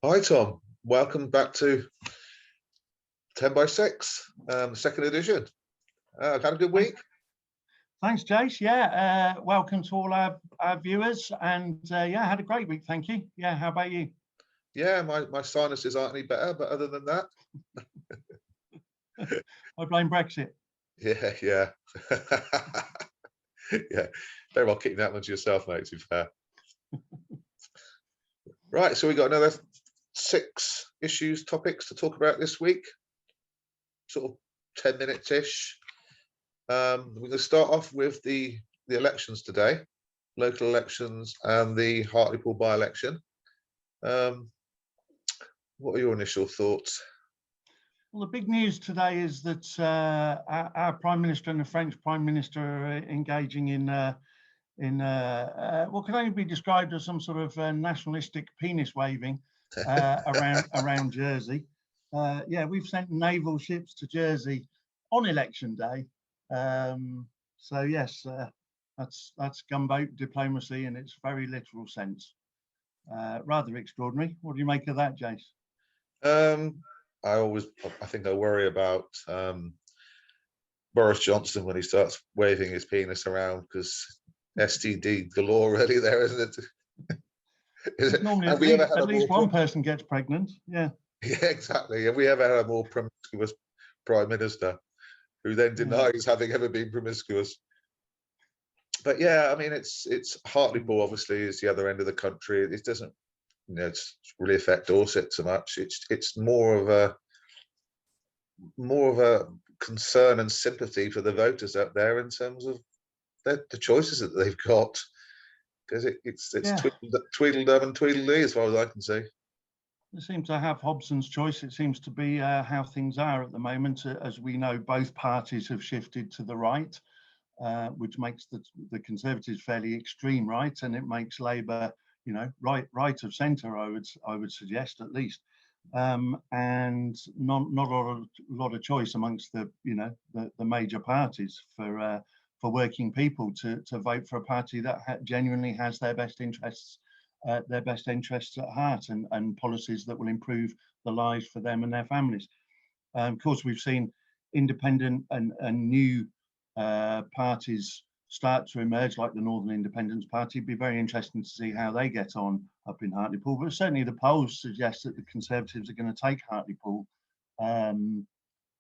Hi, Tom. Welcome back to 10 by 6, second edition. I've had a good week. Thanks, Jace. Yeah, welcome to all our viewers. And yeah, I had a great week, thank you. Yeah, how about you? Yeah, my sinuses aren't any better, but other than that. I blame Brexit. Yeah. Yeah, very well keeping that one to yourself, mate, to be fair. Right, so we got another 6 topics to talk about this week, sort of 10 minutes-ish. We're going to start off with the elections today, local elections and the Hartlepool by-election. What are your initial thoughts? Well, the big news today is that our Prime Minister and the French Prime Minister are engaging in what can only be described as some sort of nationalistic penis waving around Jersey. Yeah, we've sent naval ships to Jersey on election day. So yes, that's gunboat diplomacy in its very literal sense. Rather extraordinary. What do you make of that, Jace? I think I worry about Boris Johnson when he starts waving his penis around, because STD galore really there, isn't it? Is it? Normally at least one person gets pregnant. Yeah. Yeah, exactly. Have we ever had a more promiscuous Prime Minister who then denies having ever been promiscuous? But yeah, I mean, it's Hartlepool obviously is the other end of the country. It doesn't, it's really affect Dorset so much. It's more of a concern and sympathy for the voters out there in terms of the choices that they've got, because it's Tweedledum and Tweedledee as far as I can see. They seem to have Hobson's choice. It seems to be how things are at the moment. As we know, both parties have shifted to the right, which makes the Conservatives fairly extreme right, and it makes Labour, right of centre. I would suggest at least, and not a lot of choice amongst the major parties for working people to vote for a party that genuinely has their best interests at heart, and policies that will improve the lives for them and their families. Of course, we've seen independent and new parties start to emerge, like the Northern Independence Party. It'd be very interesting to see how they get on up in Hartlepool. But certainly the polls suggest that the Conservatives are going to take Hartlepool,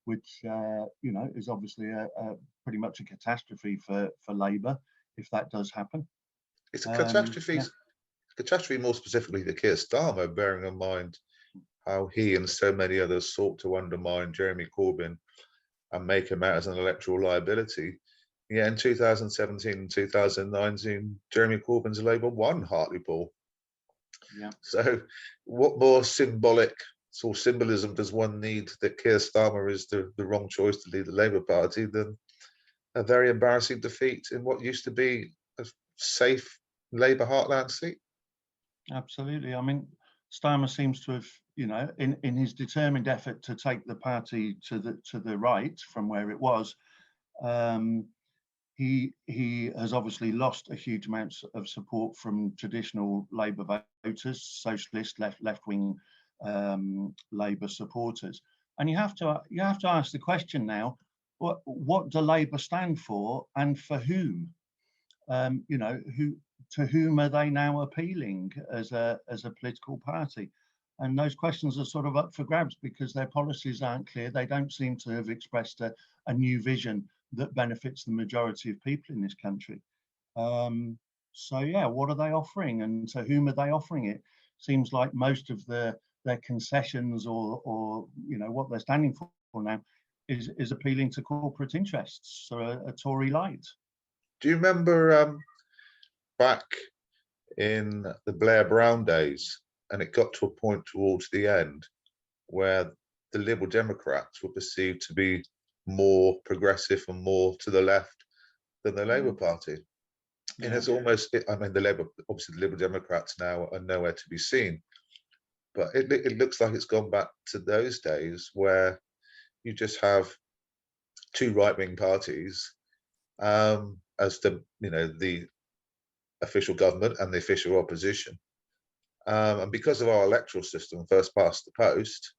which is obviously a pretty much a catastrophe for Labour if that does happen. It's a catastrophe. Catastrophe more specifically for Keir Starmer, bearing in mind how he and so many others sought to undermine Jeremy Corbyn and make him out as an electoral liability. Yeah, in 2017 and 2019, Jeremy Corbyn's Labour won Hartlepool. Yeah. So what more symbolic or symbolism does one need that Keir Starmer is the wrong choice to lead the Labour Party than a very embarrassing defeat in what used to be a safe Labour heartland seat? Absolutely. I mean, Starmer seems to have, in his determined effort to take the party to the right from where it was, he has obviously lost a huge amount of support from traditional Labour voters, socialist left-wing Labour supporters, and you have to ask the question now: what do Labour stand for, and for whom? To whom are they now appealing as a political party? And those questions are sort of up for grabs because their policies aren't clear. They don't seem to have expressed a new vision that benefits the majority of people in this country. So yeah, what are they offering, and to whom are they offering it? Seems like most of their concessions or what they're standing for now is appealing to corporate interests, so a Tory light. Do you remember back in the Blair Brown days, and it got to a point towards the end where the Liberal Democrats were perceived to be more progressive and more to the left than the Labour Party? Yeah. And it's almost, the Liberal Democrats now are nowhere to be seen, but it looks like it's gone back to those days where you just have two right-wing parties as the official government and the official opposition, And because of our electoral system, first past the post,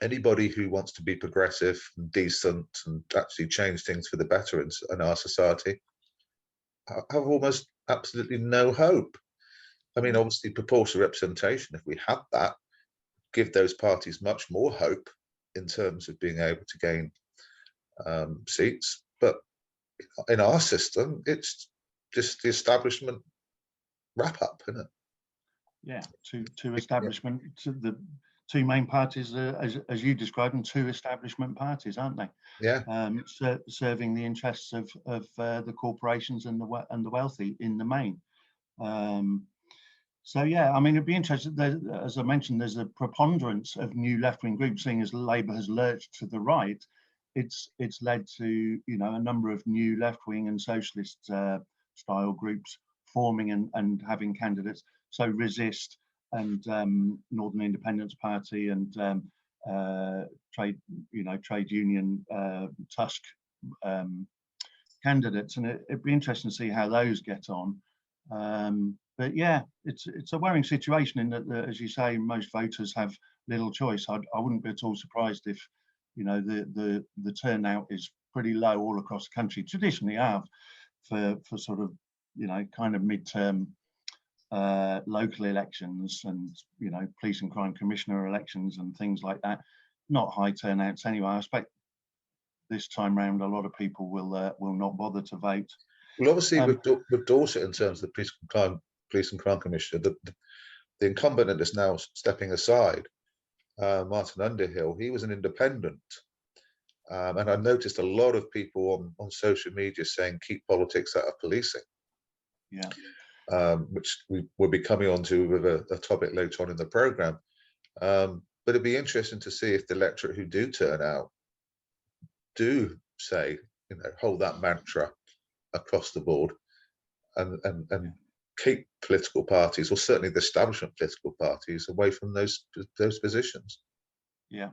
anybody who wants to be progressive and decent and actually change things for the better in our society have almost absolutely no hope. I mean, obviously, proportional representation, if we had that, give those parties much more hope in terms of being able to gain seats. But in our system, it's just the establishment wrap up, isn't it? Yeah, two establishment, the two main parties, as you described them, two establishment parties, aren't they? Yeah. Serving the interests of the corporations and the wealthy in the main. So yeah, I mean, it'd be interesting. As I mentioned, there's a preponderance of new left-wing groups. Seeing as Labour has lurched to the right, it's led to a number of new left-wing and socialist style groups forming and having candidates. So Resist and Northern Independence Party and trade union Tusk candidates, and it'd be interesting to see how those get on. But yeah, it's a worrying situation in that, as you say, most voters have little choice. I wouldn't be at all surprised if the turnout is pretty low all across the country. Traditionally have for sort of kind of midterm local elections and police and crime commissioner elections and things like that. Not high turnouts anyway. I expect this time round a lot of people will not bother to vote. Well, obviously with Dorset, in terms of the police and crime commissioner, the incumbent that is now stepping aside, Martin Underhill, he was an independent. And I noticed a lot of people on social media saying keep politics out of policing. Yeah. Which we will be coming on to with a topic later on in the programme. But it'd be interesting to see if the electorate who do turn out do say, hold that mantra across the board and keep political parties, or certainly the establishment political parties, away from those positions. Yeah.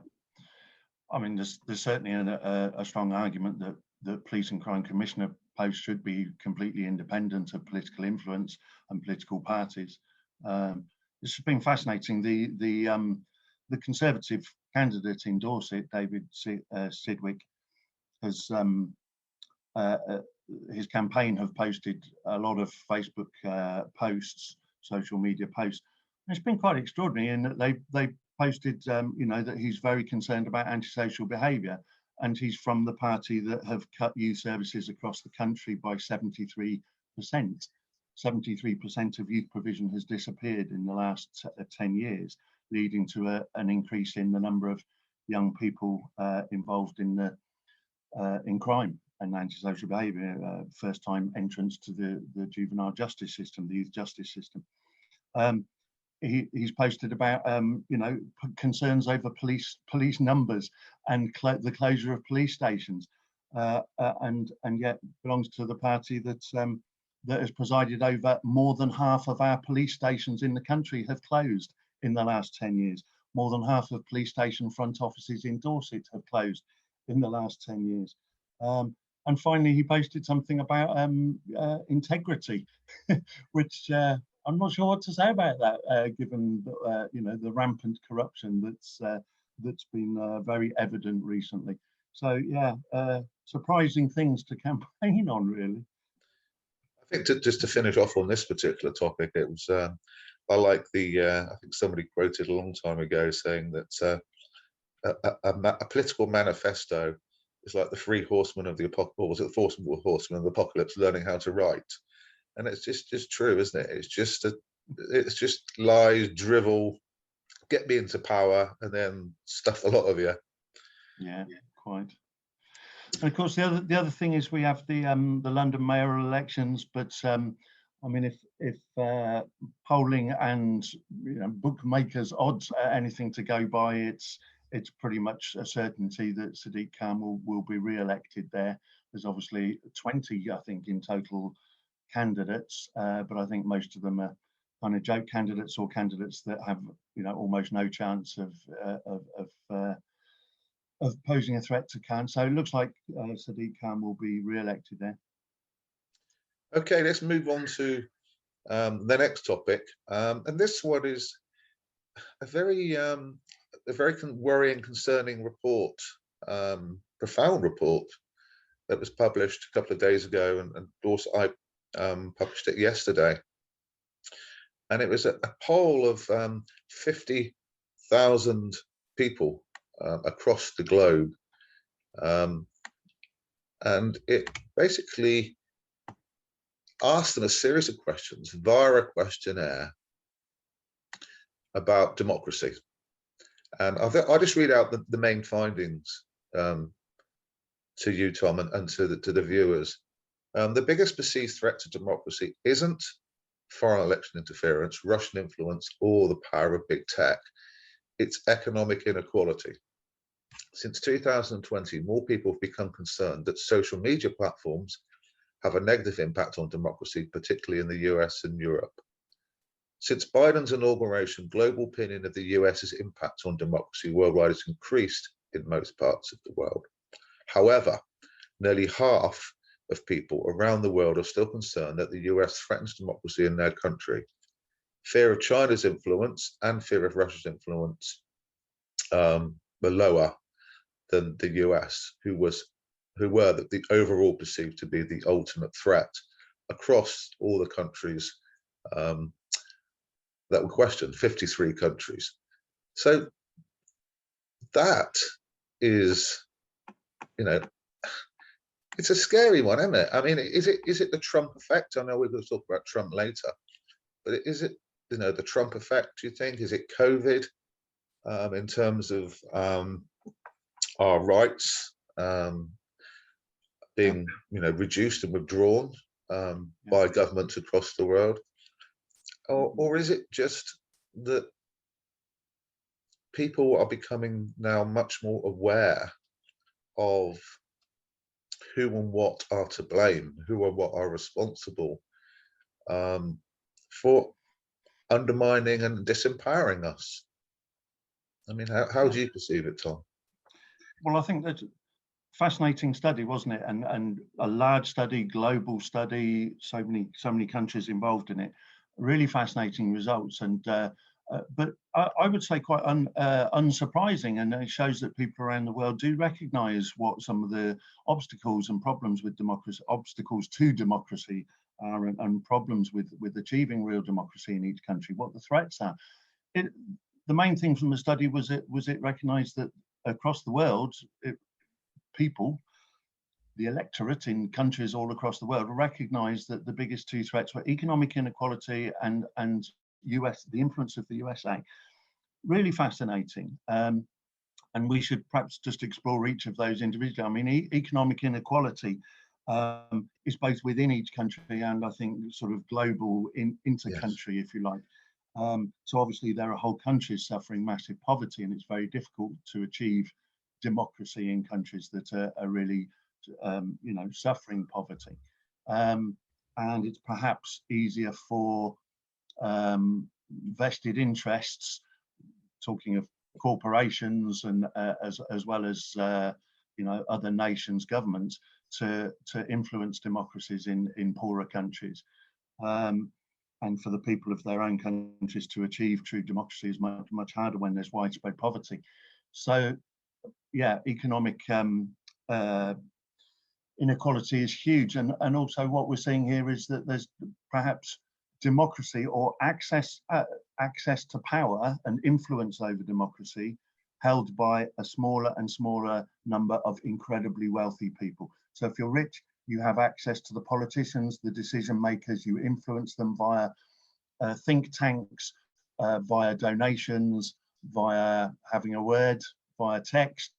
I mean, there's certainly a strong argument that the police and crime commissioner post should be completely independent of political influence and political parties. This has been fascinating. The Conservative candidate in Dorset, David Sidgwick, has his campaign have posted a lot of Facebook posts, social media posts. And it's been quite extraordinary in that they posted, that he's very concerned about antisocial behaviour, and he's from the party that have cut youth services across the country by 73%. 73% of youth provision has disappeared in the last 10 years, leading to an increase in the number of young people involved in crime and antisocial behaviour, first-time entrance to the juvenile justice system, the youth justice system. He's posted about concerns over police numbers and the closure of police stations, and yet belongs to the party that has presided over more than half of our police stations in the country have closed in the last 10 years. More than half of police station front offices in Dorset have closed in the last 10 years. And finally, he posted something about integrity, which I'm not sure what to say about that, given the rampant corruption that's been very evident recently. So yeah, surprising things to campaign on, really. I think just to finish off on this particular topic, it was I like I think somebody quoted a long time ago saying that a political manifesto is like the three horsemen of the apocalypse, or was it the four horsemen of the apocalypse learning how to write? And it's just true, isn't it? It's just lies, drivel, get me into power, and then stuff a lot of you. Yeah, quite. And of course, the other thing is we have the London mayoral elections, but I mean, if polling and bookmakers' odds are anything to go by, it's pretty much a certainty that Sadiq Khan will be re-elected there. There's obviously 20, I think, in total candidates, but I think most of them are kind of joke candidates or candidates that have almost no chance of posing a threat to Khan. So it looks like Sadiq Khan will be re-elected there. Okay, let's move on to The next topic, and this one is a very worrying, concerning report, profound report that was published a couple of days ago, and also I published it yesterday. And it was a poll of 50,000 people across the globe, and it basically asked them a series of questions via a questionnaire about democracy. And I'll just read out the main findings to you, Tom, and to the viewers. The biggest perceived threat to democracy isn't foreign election interference, Russian influence, or the power of big tech. It's economic inequality. Since 2020, more people have become concerned that social media platforms have a negative impact on democracy, particularly in the US and Europe. Since Biden's inauguration, global opinion of the US's impact on democracy worldwide has increased in most parts of the world. However, nearly half of people around the world are still concerned that the US threatens democracy in their country. Fear of China's influence and fear of Russia's influence were lower than the US, who were the overall perceived to be the ultimate threat across all the countries that were questioned, 53 countries. So that is, it's a scary one, isn't it? I mean, is it the Trump effect? I know we're going to talk about Trump later, but is it, the Trump effect, do you think? Is it COVID in terms of our rights being, reduced and withdrawn by governments across the world? Or is it just that people are becoming now much more aware of who and what are to blame, who and what are responsible for undermining and disempowering us? I mean, how do you perceive it, Tom? Well, I think that's a fascinating study, wasn't it? And a large study, global study, so many countries involved in it. Really fascinating results, and but I would say quite unsurprising, and it shows that people around the world do recognise what some of the obstacles and problems with democracy, obstacles to democracy are, and problems with achieving real democracy in each country, what the threats are. The main thing from the study was it recognised that across the world, people, the electorate in countries all across the world, recognised that the biggest two threats were economic inequality and the influence of the USA. Really fascinating. And we should perhaps just explore each of those individually. I mean, economic inequality is both within each country and I think sort of global inter-country, if you like. So obviously there are whole countries suffering massive poverty, and it's very difficult to achieve democracy in countries that are really suffering poverty. And it's perhaps easier for vested interests, talking of corporations and as well as other nations' governments, to influence democracies in poorer countries. And for the people of their own countries to achieve true democracy is much harder when there's widespread poverty. So, yeah, economic inequality is huge, and also what we're seeing here is that there's perhaps democracy or access to power and influence over democracy held by a smaller and smaller number of incredibly wealthy people. So if you're rich, you have access to the politicians, the decision makers, you influence them via think tanks, via donations, via having a word, via text,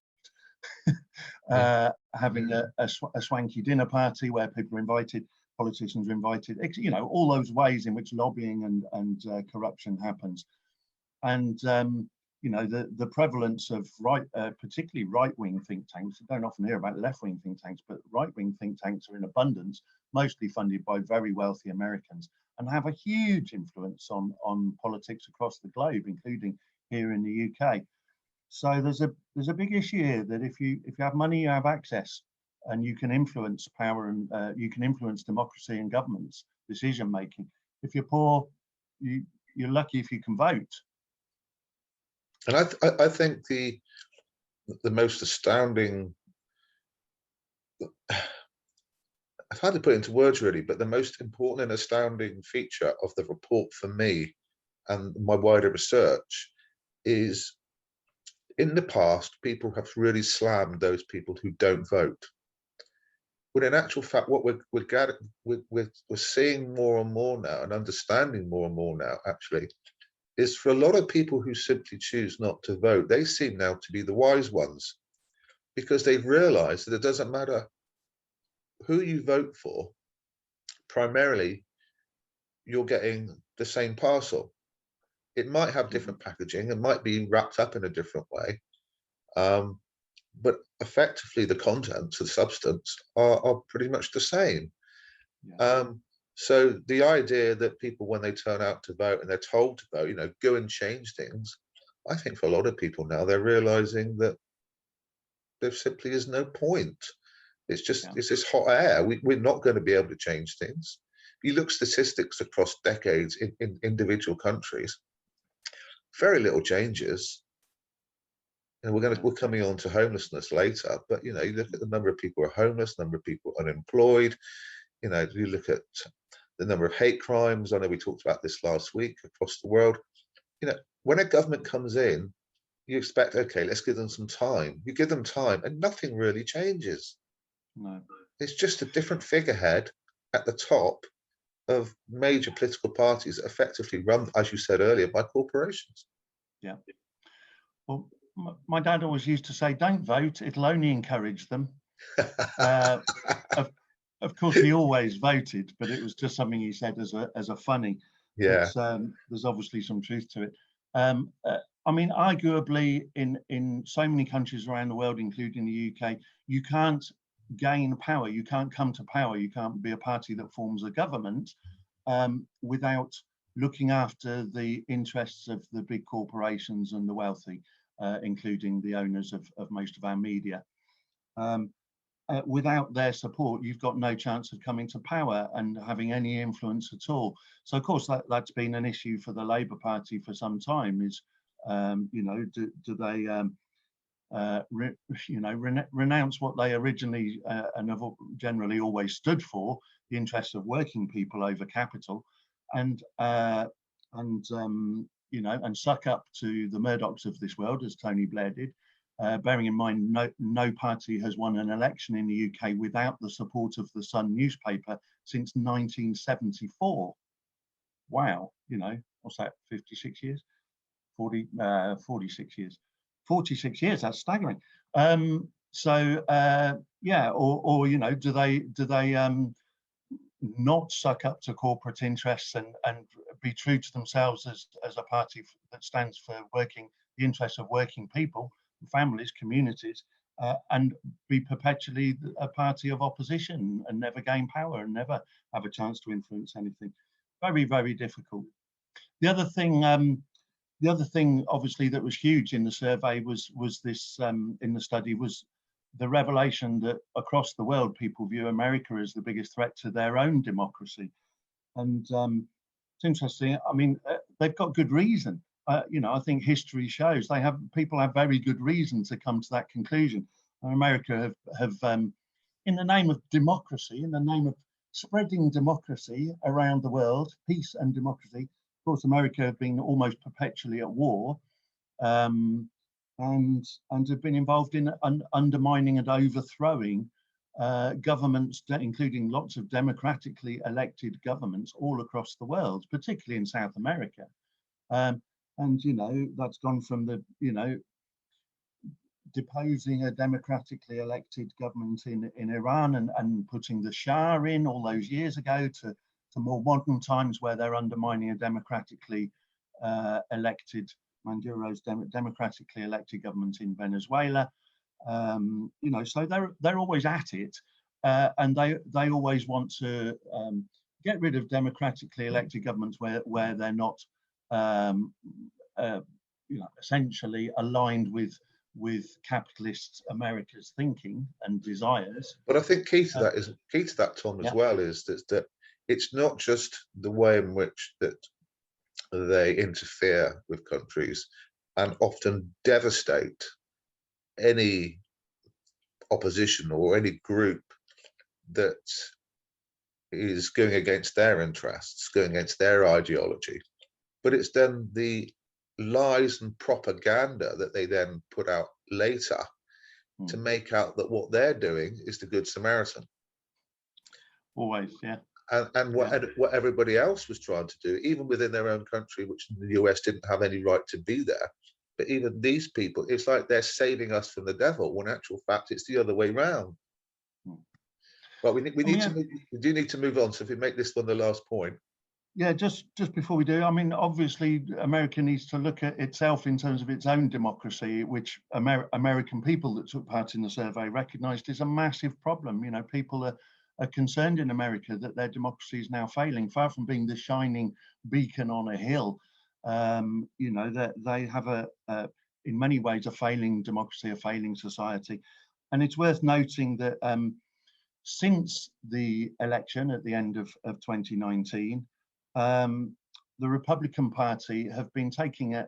having a swanky dinner party where people are invited, politicians are invited, all those ways in which lobbying and corruption happens. And the prevalence of particularly right-wing think tanks. You don't often hear about left-wing think tanks, but right-wing think tanks are in abundance, mostly funded by very wealthy Americans, and have a huge influence on politics across the globe, including here in the UK. So there's a big issue here that if you have money, you have access, and you can influence power, and you can influence democracy and governments' decision making. if you're poor, you're lucky if you can vote. And I think the most astounding, I've had to put it into words really, but the most important and astounding feature of the report for me and my wider research is, in the past, people have really slammed those people who don't vote. But in actual fact, what we're seeing more and more now, and understanding more and more now, actually, is for a lot of people who simply choose not to vote, they seem now to be the wise ones, because they've realized that it doesn't matter who you vote for, primarily you're getting the same parcel. It might have different packaging, it might be wrapped up in a different way, but effectively the contents, the substance are pretty much the same. Yeah. So the idea that people, when they turn out to vote and they're told to vote, go and change things, I think for a lot of people now, they're realizing that there simply is no point. It's just, it's this hot air. We're not going to be able to change things. You look statistics across decades in individual countries, very little changes. And we're coming on to homelessness later, but you look at the number of people who are homeless, number of people unemployed. You look at the number of hate crimes. I know we talked about this last week across the world. When a government comes in, you expect, okay, let's give them some time. You give them time, and nothing really changes. No, it's just a different figurehead at the top of major political parties, effectively run, as you said earlier, by corporations. Yeah. Well, my dad always used to say, don't vote, it'll only encourage them. Of course, he always voted, but it was just something he said as a funny. Yeah. There's obviously some truth to it. I mean, arguably, in so many countries around the world, including the UK, you can't gain power, you can't come to power, you can't be a party that forms a government without looking after the interests of the big corporations and the wealthy, including the owners of most of our media. Without their support, you've got no chance of coming to power and having any influence at all. So, of course, that's been an issue for the Labour Party for some time. Is do they renounce what they originally and have generally always stood for, the interests of working people over capital, and suck up to the Murdochs of this world, as Tony Blair did. Bearing in mind, no party has won an election in the UK without the support of the Sun newspaper since 1974. Wow, what's that, 56 years? 46 years. 46 years, that's staggering. Do they not suck up to corporate interests and be true to themselves as a party that stands for the interests of working people, families, communities, and be perpetually a party of opposition and never gain power and never have a chance to influence anything? Very, very difficult. The other thing, obviously, that was huge in the survey was this in the study was the revelation that across the world people view America as the biggest threat to their own democracy, and it's interesting. I mean, they've got good reason. I think history shows people have very good reason to come to that conclusion. And America have in the name of democracy, in the name of spreading democracy around the world, peace and democracy. Of course, America have been almost perpetually at war, and have been involved in undermining and overthrowing governments, including lots of democratically elected governments all across the world, particularly in South America. That's gone from deposing a democratically elected government in Iran and putting the Shah in all those years ago to more modern times where they're undermining a democratically elected, Maduro's democratically elected government in Venezuela. So they're always at it, and they always want to get rid of democratically elected governments where they're not essentially aligned with capitalist America's thinking and desires. But I think key to that, Tom, as well, is that it's not just the way in which that they interfere with countries and often devastate any opposition or any group that is going against their interests, going against their ideology, but it's then the lies and propaganda that they then put out later to make out that what they're doing is the Good Samaritan. Always, yeah. And what everybody else was trying to do, even within their own country, which the US didn't have any right to be there. But even these people, it's like they're saving us from the devil, when in actual fact, it's the other way round. But we do need to move on. So if we make this one the last point. Yeah, just before we do, I mean, obviously, America needs to look at itself in terms of its own democracy, which American people that took part in the survey recognised is a massive problem. You know, people are concerned in America that their democracy is now failing, far from being the shining beacon on a hill. You know, that they have in many ways, a failing democracy, a failing society. And it's worth noting that since the election at the end of 2019, the Republican Party have been taking a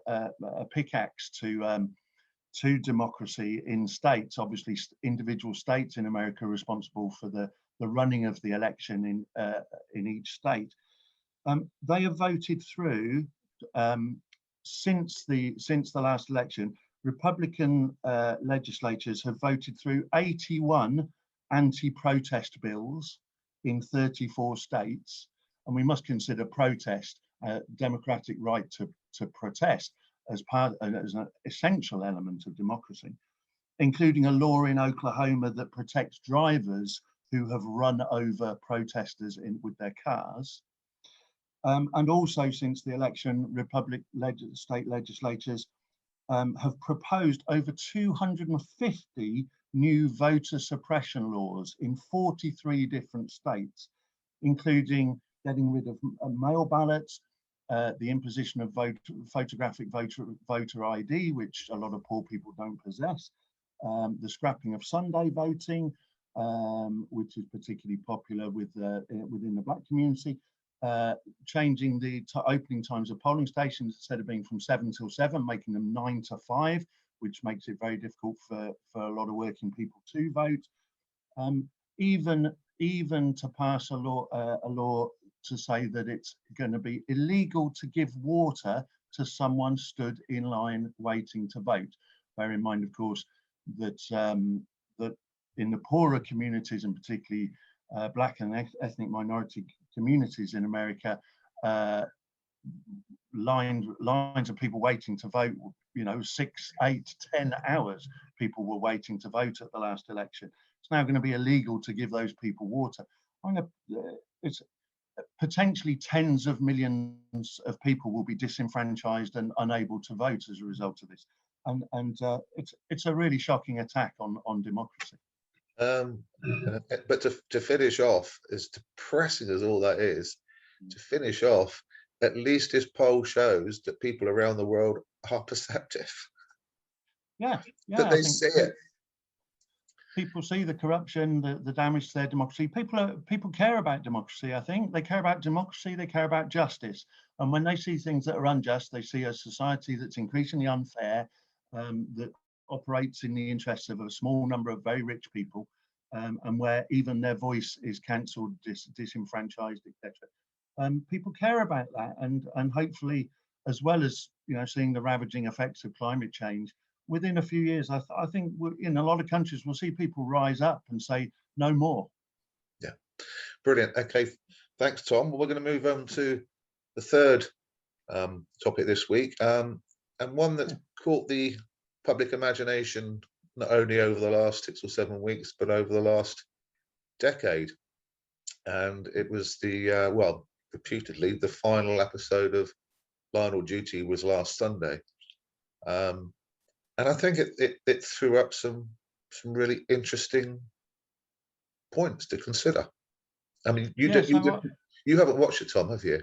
pickaxe to democracy in states. Obviously, individual states in America are responsible for the running of the election in each state. They have voted through since the last election. Republican legislatures have voted through 81 anti-protest bills in 34 states. And we must consider protest, democratic right to protest, as an essential element of democracy, including a law in Oklahoma that protects drivers who have run over protesters with their cars. And also, since the election, state legislatures have proposed over 250 new voter suppression laws in 43 different states, including getting rid of mail ballots, the imposition of photographic voter ID, which a lot of poor people don't possess, the scrapping of Sunday voting, which is particularly popular within the Black community, changing the opening times of polling stations, instead of being from 7 till 7, making them 9 to 5, which makes it very difficult for a lot of working people to vote. Even to pass a law to say that it's going to be illegal to give water to someone stood in line waiting to vote. Bear in mind, of course, that that in the poorer communities, and particularly Black and ethnic minority communities in America, lines of people waiting to vote, 6, 8, 10 hours people were waiting to vote at the last election. It's now going to be illegal to give those people water. It's potentially tens of millions of people will be disenfranchised and unable to vote as a result of this. And it's a really shocking attack on democracy. But to finish off, as depressing as all that is, to finish off, at least this poll shows that people around the world are perceptive. Yeah, that they see it. People see the corruption, the damage to their democracy. People care about democracy. I think they care about democracy. They care about justice. And when they see things that are unjust, they see a society that's increasingly unfair, that operates in the interests of a small number of very rich people, and where even their voice is cancelled, disenfranchised, etc. People care about that, and hopefully, as well as seeing the ravaging effects of climate change, within a few years, I think in a lot of countries we'll see people rise up and say no more. Yeah, brilliant. Okay, thanks, Tom. We're going to move on to the third topic this week, and one that caught the public imagination not only over the last 6 or 7 weeks, but over the last decade. And it was reputedly the final episode of Line of Duty was last Sunday. And I think it threw up some really interesting points to consider. I mean, you haven't watched it, Tom, have you?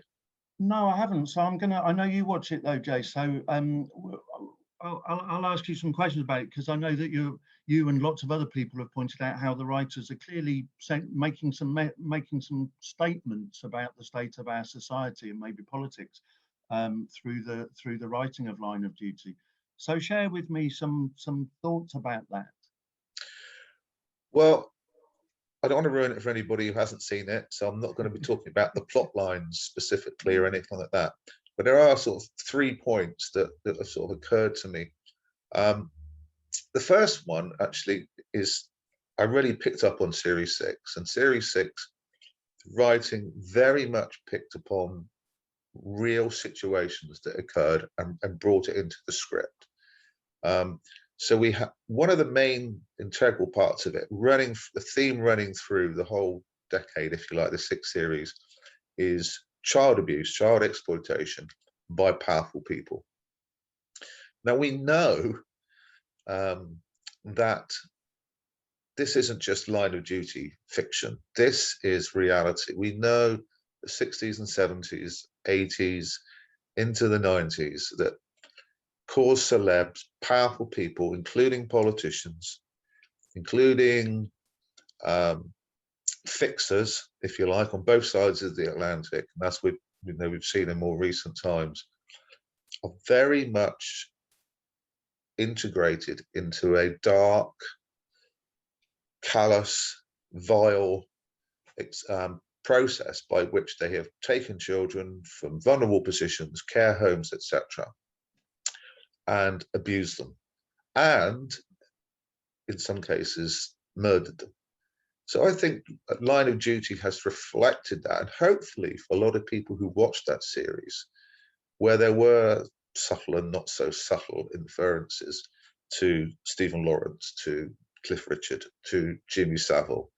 No, I haven't. So I know you watch it though, Jay. So I'll ask you some questions about it, because I know that you and lots of other people have pointed out how the writers are clearly making some statements about the state of our society and maybe politics through the writing of Line of Duty. So share with me some thoughts about that. Well, I don't want to ruin it for anybody who hasn't seen it, so I'm not going to be talking about the plot lines specifically or anything like that. But there are sort of 3 points that have sort of occurred to me. The first one actually is I really picked up on Series 6, and Series 6 writing very much picked upon real situations that occurred and brought it into the script. So we have one of the main integral parts of it, the theme running through the whole decade, if you like, the 6th series, is child abuse, child exploitation by powerful people. Now we know that this isn't just Line of Duty fiction. This is reality. We know the 60s and 70s, 80s, into the 90s that cause celebs, powerful people, including politicians, including fixers, if you like, on both sides of the Atlantic, and that's what we've seen in more recent times, are very much integrated into a dark, callous, vile process by which they have taken children from vulnerable positions, care homes, etc., and abused them, and in some cases murdered them. So I think Line of Duty has reflected that, and hopefully for a lot of people who watched that series, where there were subtle and not so subtle inferences to Stephen Lawrence, to Cliff Richard, to Jimmy Savile,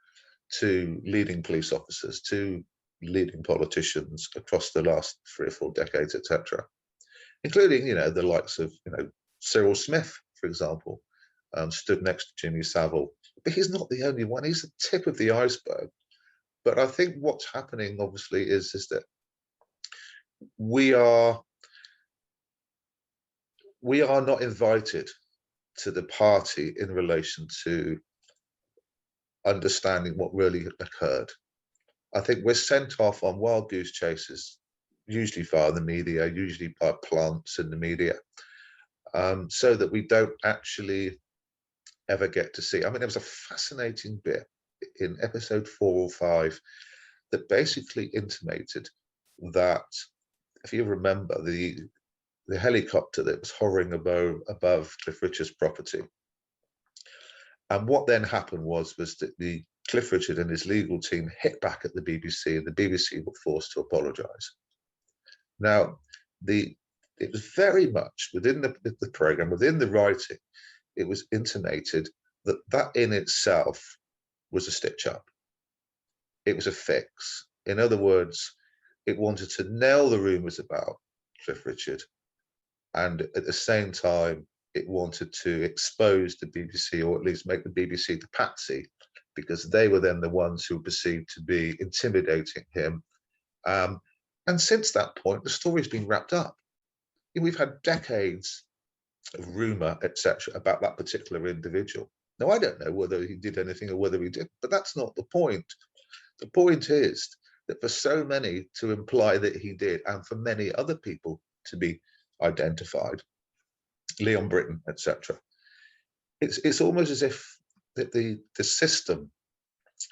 to leading police officers, to leading politicians across the last 3 or 4 decades, etc., including, the likes of, Cyril Smith, for example, stood next to Jimmy Savile. But he's not the only one. He's the tip of the iceberg. But I think what's happening, obviously, is that we are not invited to the party in relation to understanding what really occurred. I think we're sent off on wild goose chases, usually via the media, usually by plants in the media, so that we don't actually ever get to see. I mean, there was a fascinating bit in episode 4 or 5 that basically intimated that, if you remember, the helicopter that was hovering above Cliff Richard's property, and what then happened was that the Cliff Richard and his legal team hit back at the BBC, and the BBC were forced to apologise. Now, it was very much within the programme, within the writing, it was intimated that in itself was a stitch-up. It was a fix. In other words, it wanted to nail the rumours about Cliff Richard, and at the same time, it wanted to expose the BBC, or at least make the BBC the patsy, because they were then the ones who were perceived to be intimidating him. And since that point, the story's been wrapped up. We've had decades of rumour, etc., about that particular individual. Now, I don't know whether he did anything or whether he did, but that's not the point. The point is that for so many to imply that he did, and for many other people to be identified, Leon Britton, etc., it's almost as if that the system,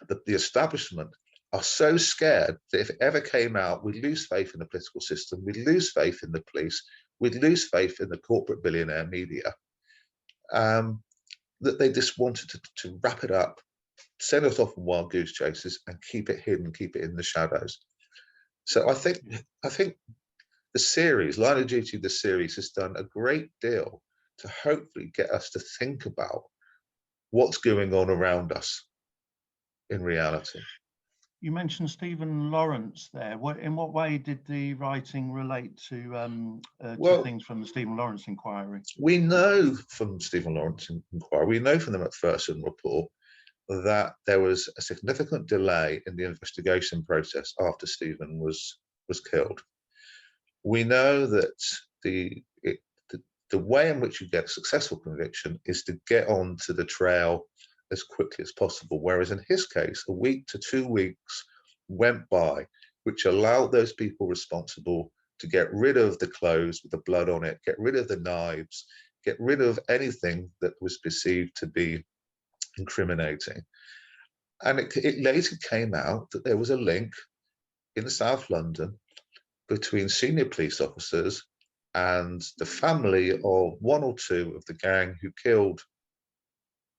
the establishment, are so scared that if it ever came out, we'd lose faith in the political system, we'd lose faith in the police, we'd lose faith in the corporate billionaire media, that they just wanted to wrap it up, send us off on wild goose chases, and keep it hidden, keep it in the shadows. So I think the series, Line of Duty, the series, has done a great deal to hopefully get us to think about what's going on around us in reality. You mentioned Stephen Lawrence there. In what way did the writing relate to things from the Stephen Lawrence inquiry? We know from Stephen Lawrence inquiry, we know from the Macpherson report, that there was a significant delay in the investigation process after Stephen was killed. We know that the way in which you get successful conviction is to get onto the trail as quickly as possible. Whereas in his case, a week to 2 weeks went by, which allowed those people responsible to get rid of the clothes with the blood on it, get rid of the knives, get rid of anything that was perceived to be incriminating. And it later came out that there was a link in South London between senior police officers and the family of one or two of the gang who killed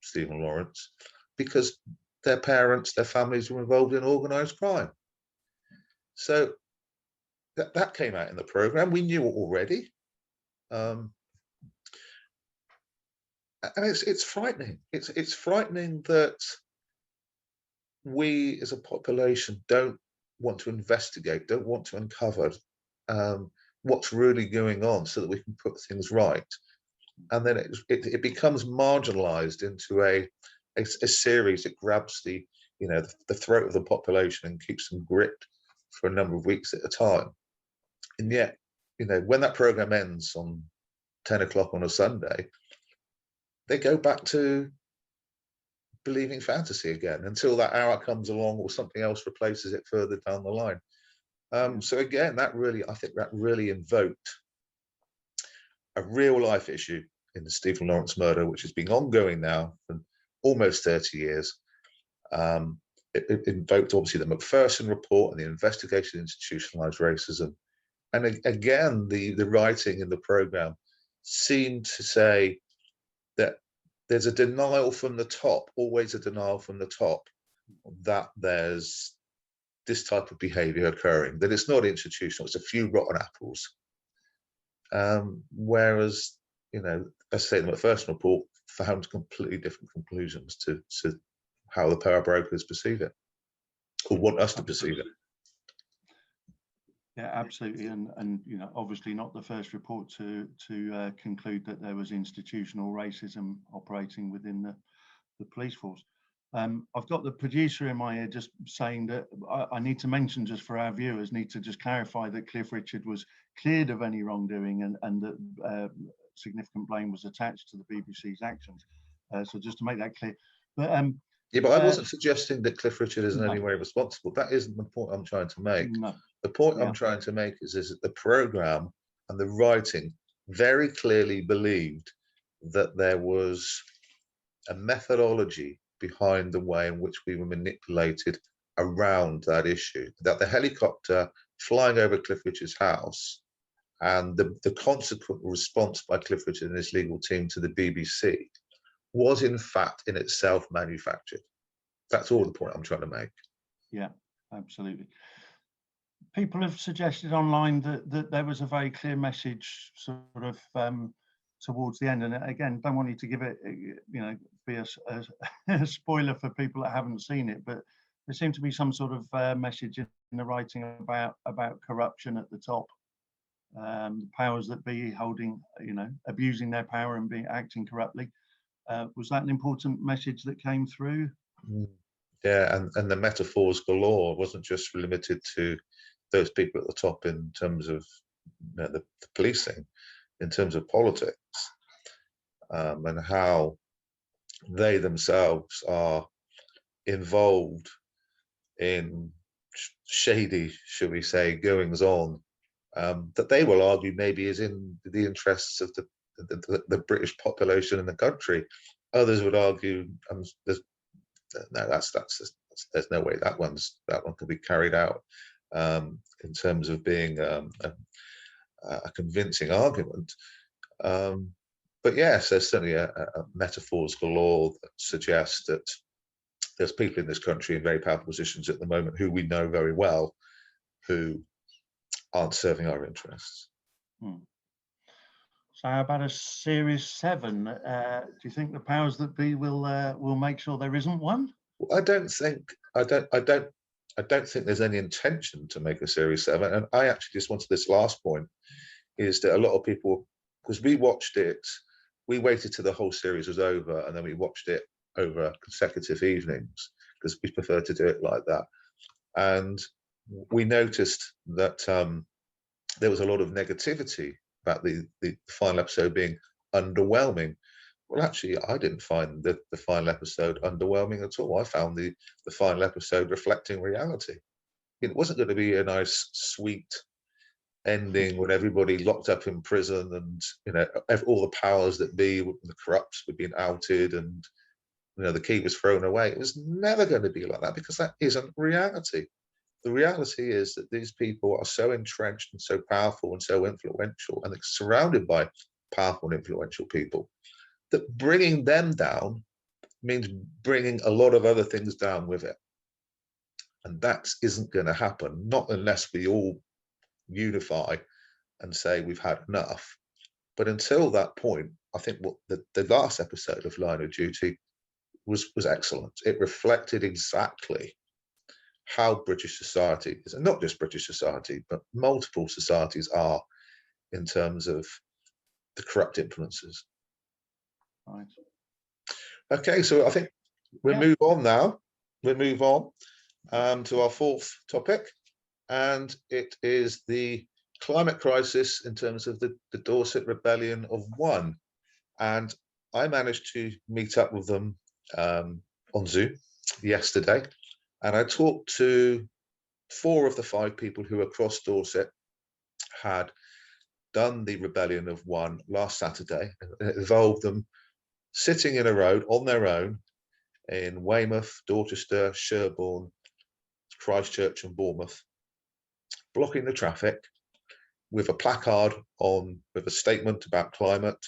Stephen Lawrence, because their parents, their families were involved in organised crime. So that came out in the programme. We knew it already. And it's frightening. It's frightening that we as a population don't want to investigate, don't want to uncover what's really going on so that we can put things right. And then it becomes marginalized into a series that grabs the throat of the population and keeps them gripped for a number of weeks at a time. And yet, when that program ends on 10 o'clock on a Sunday, they go back to believing fantasy again until that hour comes along or something else replaces it further down the line. So again, I think that really invoked a real life issue in the Stephen Lawrence murder, which has been ongoing now for almost 30 years. It invoked obviously the Macpherson report and the investigation of institutionalized racism. And again, the writing in the program seemed to say that there's a denial from the top, always a denial from the top, that there's this type of behavior occurring, that it's not institutional, it's a few rotten apples. Whereas, as I say, the Macpherson report found completely different conclusions to how the power brokers perceive it, or want us to perceive it. Yeah, absolutely, and obviously not the first report to conclude that there was institutional racism operating within the police force. I've got the producer in my ear just saying that I need to mention, just for our viewers, need to just clarify that Cliff Richard was cleared of any wrongdoing and that significant blame was attached to the BBC's actions. So just to make that clear. But yeah, but I wasn't suggesting that Cliff Richard is in any way responsible. That isn't the point I'm trying to make. No. The point I'm trying to make is that the programme and the writing very clearly believed that there was a methodology behind the way in which we were manipulated around that issue, that the helicopter flying over Cliff Richard's house and the consequent response by Cliff Richard and his legal team to the BBC was in fact in itself manufactured. That's all the point I'm trying to make. Yeah, absolutely. People have suggested online that there was a very clear message sort of towards the end, and again, don't want you to give it, be a spoiler for people that haven't seen it, but there seemed to be some sort of message in the writing about corruption at the top, the powers that be holding, abusing their power and acting corruptly. Was that an important message that came through? Yeah, and the metaphors galore wasn't just limited to those people at the top in terms of the policing, in terms of politics, and how they themselves are involved in shady, shall we say, goings on, that they will argue maybe is in the interests of the British population in the country. Others would argue there's no way that one can be carried out in terms of being a convincing argument. But yes, there's certainly a metaphors galore that suggests that there's people in this country in very powerful positions at the moment who we know very well who aren't serving our interests. So how about a Series 7? Do you think the powers that be will make sure there isn't one? Well, I don't think there's any intention to make a Series 7. And I actually just wanted this last point, is that a lot of people, because we watched it, we waited till the whole series was over and then we watched it over consecutive evenings because we prefer to do it like that. And we noticed that there was a lot of negativity about the final episode being underwhelming. Well, actually, I didn't find the final episode underwhelming at all. I found the final episode reflecting reality. It wasn't going to be a nice, sweet ending with everybody locked up in prison and, you know, all the powers that be, the corrupts were being outed and, you know, the key was thrown away. It was never going to be like that, because that isn't reality. The reality is that these people are so entrenched and so powerful and so influential, and they're surrounded by powerful and influential people, that bringing them down means bringing a lot of other things down with it. And that isn't going to happen, not unless we all unify and say we've had enough. But until that point, I think what the last episode of Line of Duty was excellent. It reflected exactly how British society is, and not just British society, but multiple societies are, in terms of the corrupt influences. Right. Okay, so I think we'll move on now. We'll move on to our fourth topic, and it is the climate crisis in terms of the Dorset Rebellion of One. And I managed to meet up with them on Zoom yesterday, and I talked to 4 of the 5 people who across Dorset had done the Rebellion of One last Saturday. It involved them sitting in a road on their own in Weymouth, Dorchester, Sherborne, Christchurch and Bournemouth, blocking the traffic with a placard on with a statement about climate,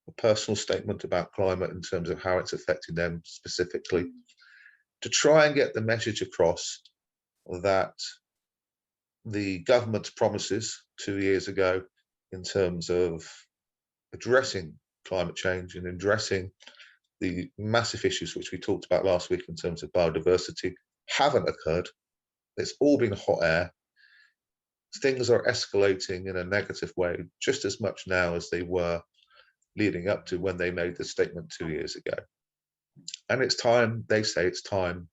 a personal statement about climate in terms of how it's affecting them specifically, to try and get the message across that the government's promises 2 years ago in terms of addressing climate change and addressing the massive issues which we talked about last week in terms of biodiversity haven't occurred. It's all been hot air. Things are escalating in a negative way just as much now as they were leading up to when they made the statement 2 years ago. And it's time, they say it's time,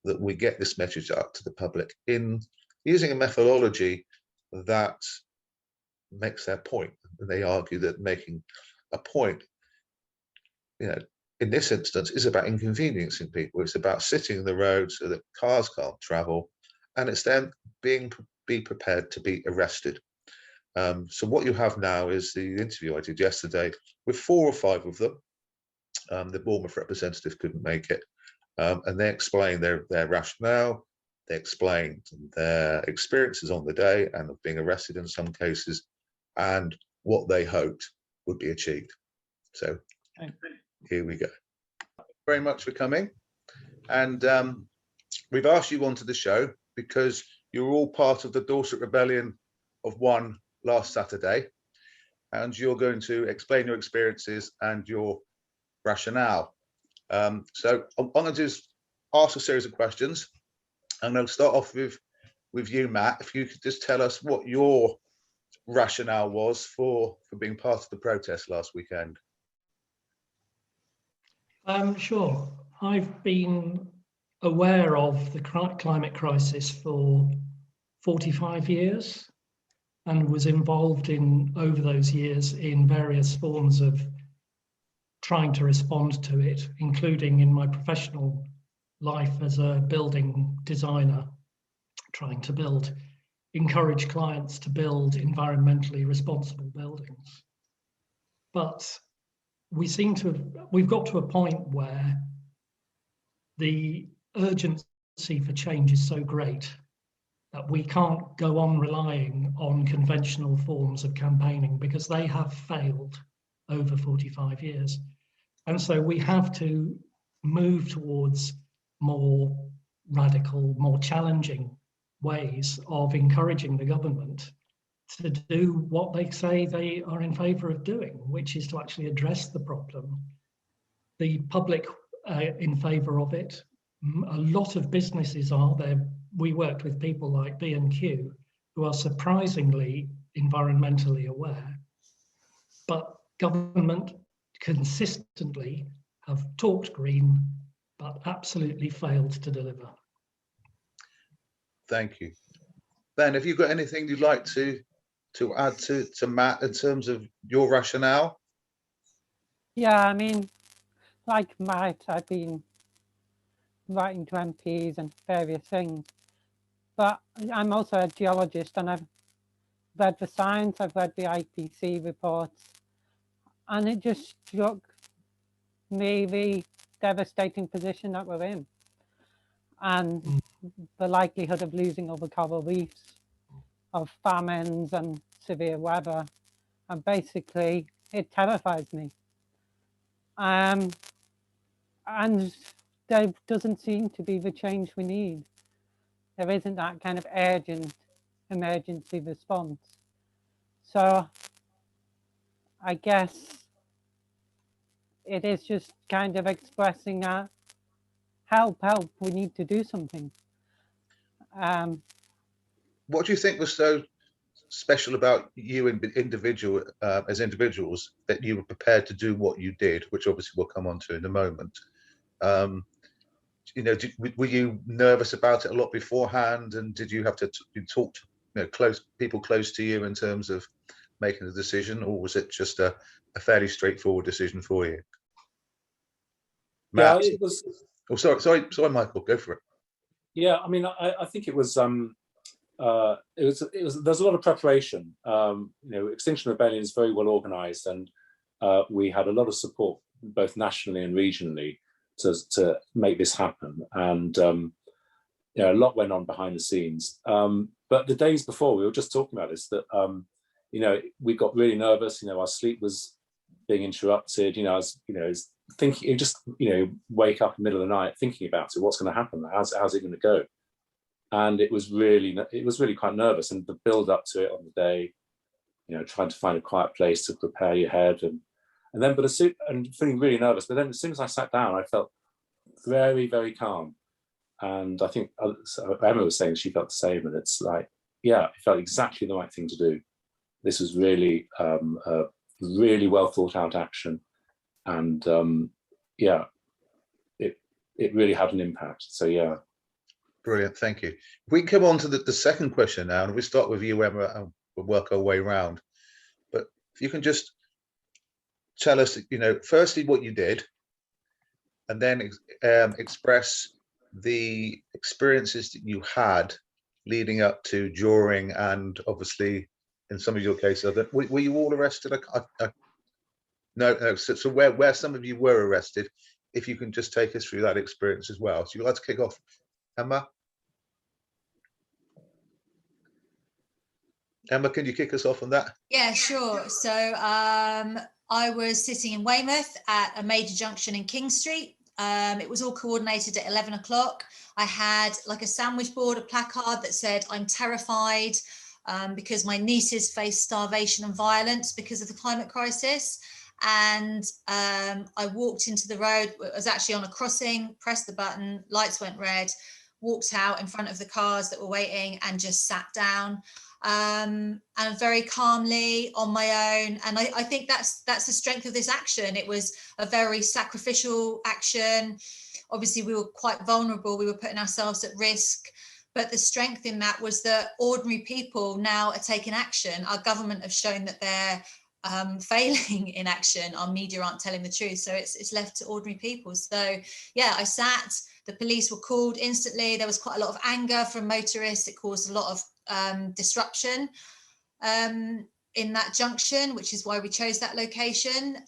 that we get this message out to the public in using a methodology that makes their point. And they argue that making a point, you know, in this instance, is about inconveniencing people. It's about sitting in the road so that cars can't travel, and it's then be prepared to be arrested. So what you have now is the interview I did yesterday with 4 or 5 of them. The Bournemouth representative couldn't make it, and they explained their rationale. They explained their experiences on the day and of being arrested in some cases, and what they hoped would be achieved. So here we go. Thank you very much for coming, and we've asked you onto the show because you're all part of the Dorset Rebellion of One last Saturday, and you're going to explain your experiences and your rationale. So I'm going to just ask a series of questions. I'm going to start off with you, Matt. If you could just tell us what your rationale was for being part of the protest last weekend. Sure. I've been aware of the climate crisis for 45 years and was involved over those years in various forms of trying to respond to it, including in my professional life as a building designer, trying to encourage clients to build environmentally responsible buildings. But we've got to a point where the urgency for change is so great that we can't go on relying on conventional forms of campaigning, because they have failed over 45 years. And so we have to move towards more radical, more challenging ways of encouraging the government to do what they say they are in favour of doing, which is to actually address the problem. The public in favour of it. A lot of businesses are there. We worked with people like B&Q who are surprisingly environmentally aware, but government consistently have talked green, but absolutely failed to deliver. Thank you. Ben, have you got anything you'd like to to add to Matt in terms of your rationale? Yeah, I mean, like Matt, I've been writing to MPs and various things, but I'm also a geologist, and I've read the science, I've read the IPC reports, and it just struck me the devastating position that we're in, and the likelihood of losing other coral reefs, of famines and severe weather, and basically it terrifies me. And there doesn't seem to be the change we need. There isn't that kind of urgent emergency response. So I guess it is just kind of expressing that help, we need to do something. What do you think was so special about you as individuals that you were prepared to do what you did, which obviously we'll come on to in a moment? You know, were you nervous about it a lot beforehand, and did you have to talk to people close to you in terms of making the decision, or was it just a fairly straightforward decision for you? Matt? Yeah, it was. Oh, sorry, Michael, go for it. Yeah, I mean, I think it was. There's a lot of preparation. You know, Extinction Rebellion is very well organised, and we had a lot of support both nationally and regionally to make this happen. And you know, a lot went on behind the scenes. But the days before, we were just talking about this, that you know, we got really nervous. You know, our sleep was being interrupted. You know, as thinking, you just, you know, wake up in the middle of the night thinking about it. What's going to happen? How's it going to go? And it was really quite nervous. And the build up to it on the day, you know, trying to find a quiet place to prepare your head, and feeling really nervous. But then as soon as I sat down, I felt very, very calm. And I think Emma was saying she felt the same. And it's like, yeah, it felt exactly the right thing to do. This was really a really well thought out action. And yeah, it really had an impact. So yeah. Brilliant, thank you. We can come on to the second question now, and we start with you, Emma, and we'll work our way around. But if you can just tell us, you know, firstly what you did, and then express the experiences that you had leading up to, during, and obviously in some of your cases, were you all arrested? No. So where some of you were arrested, if you can just take us through that experience as well. So you'd like to kick off, Emma? Emma, can you kick us off on that? Yeah, sure. So I was sitting in Weymouth at a major junction in King Street. It was all coordinated at 11 o'clock. I had like a sandwich board, a placard that said, "I'm terrified because my nieces face starvation and violence because of the climate crisis." And I walked into the road. I was actually on a crossing, pressed the button, lights went red, walked out in front of the cars that were waiting and just sat down. And very calmly on my own. And I think that's the strength of this action. It was a very sacrificial action. Obviously, we were quite vulnerable. We were putting ourselves at risk. But the strength in that was that ordinary people now are taking action. Our government have shown that they're failing in action. Our media aren't telling the truth. So it's left to ordinary people. So yeah, I sat. The police were called instantly. There was quite a lot of anger from motorists. It caused a lot of disruption in that junction, which is why we chose that location.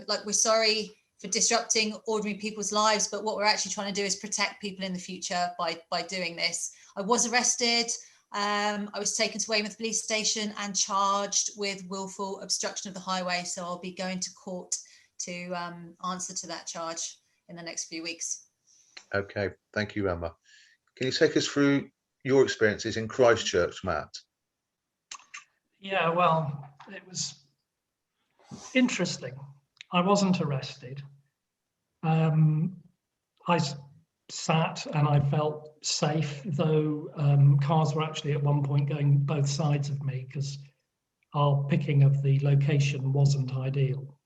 Like, we're sorry for disrupting ordinary people's lives, but what we're actually trying to do is protect people in the future by doing this. I was arrested. I was taken to Weymouth Police Station and charged with willful obstruction of the highway. So I'll be going to court to answer to that charge in the next few weeks. Okay, thank you, Emma. Can you take us through your experiences in Christchurch, Matt? Yeah, well, it was interesting. I wasn't arrested. I sat and I felt safe, though cars were actually at one point going both sides of me because our picking of the location wasn't ideal.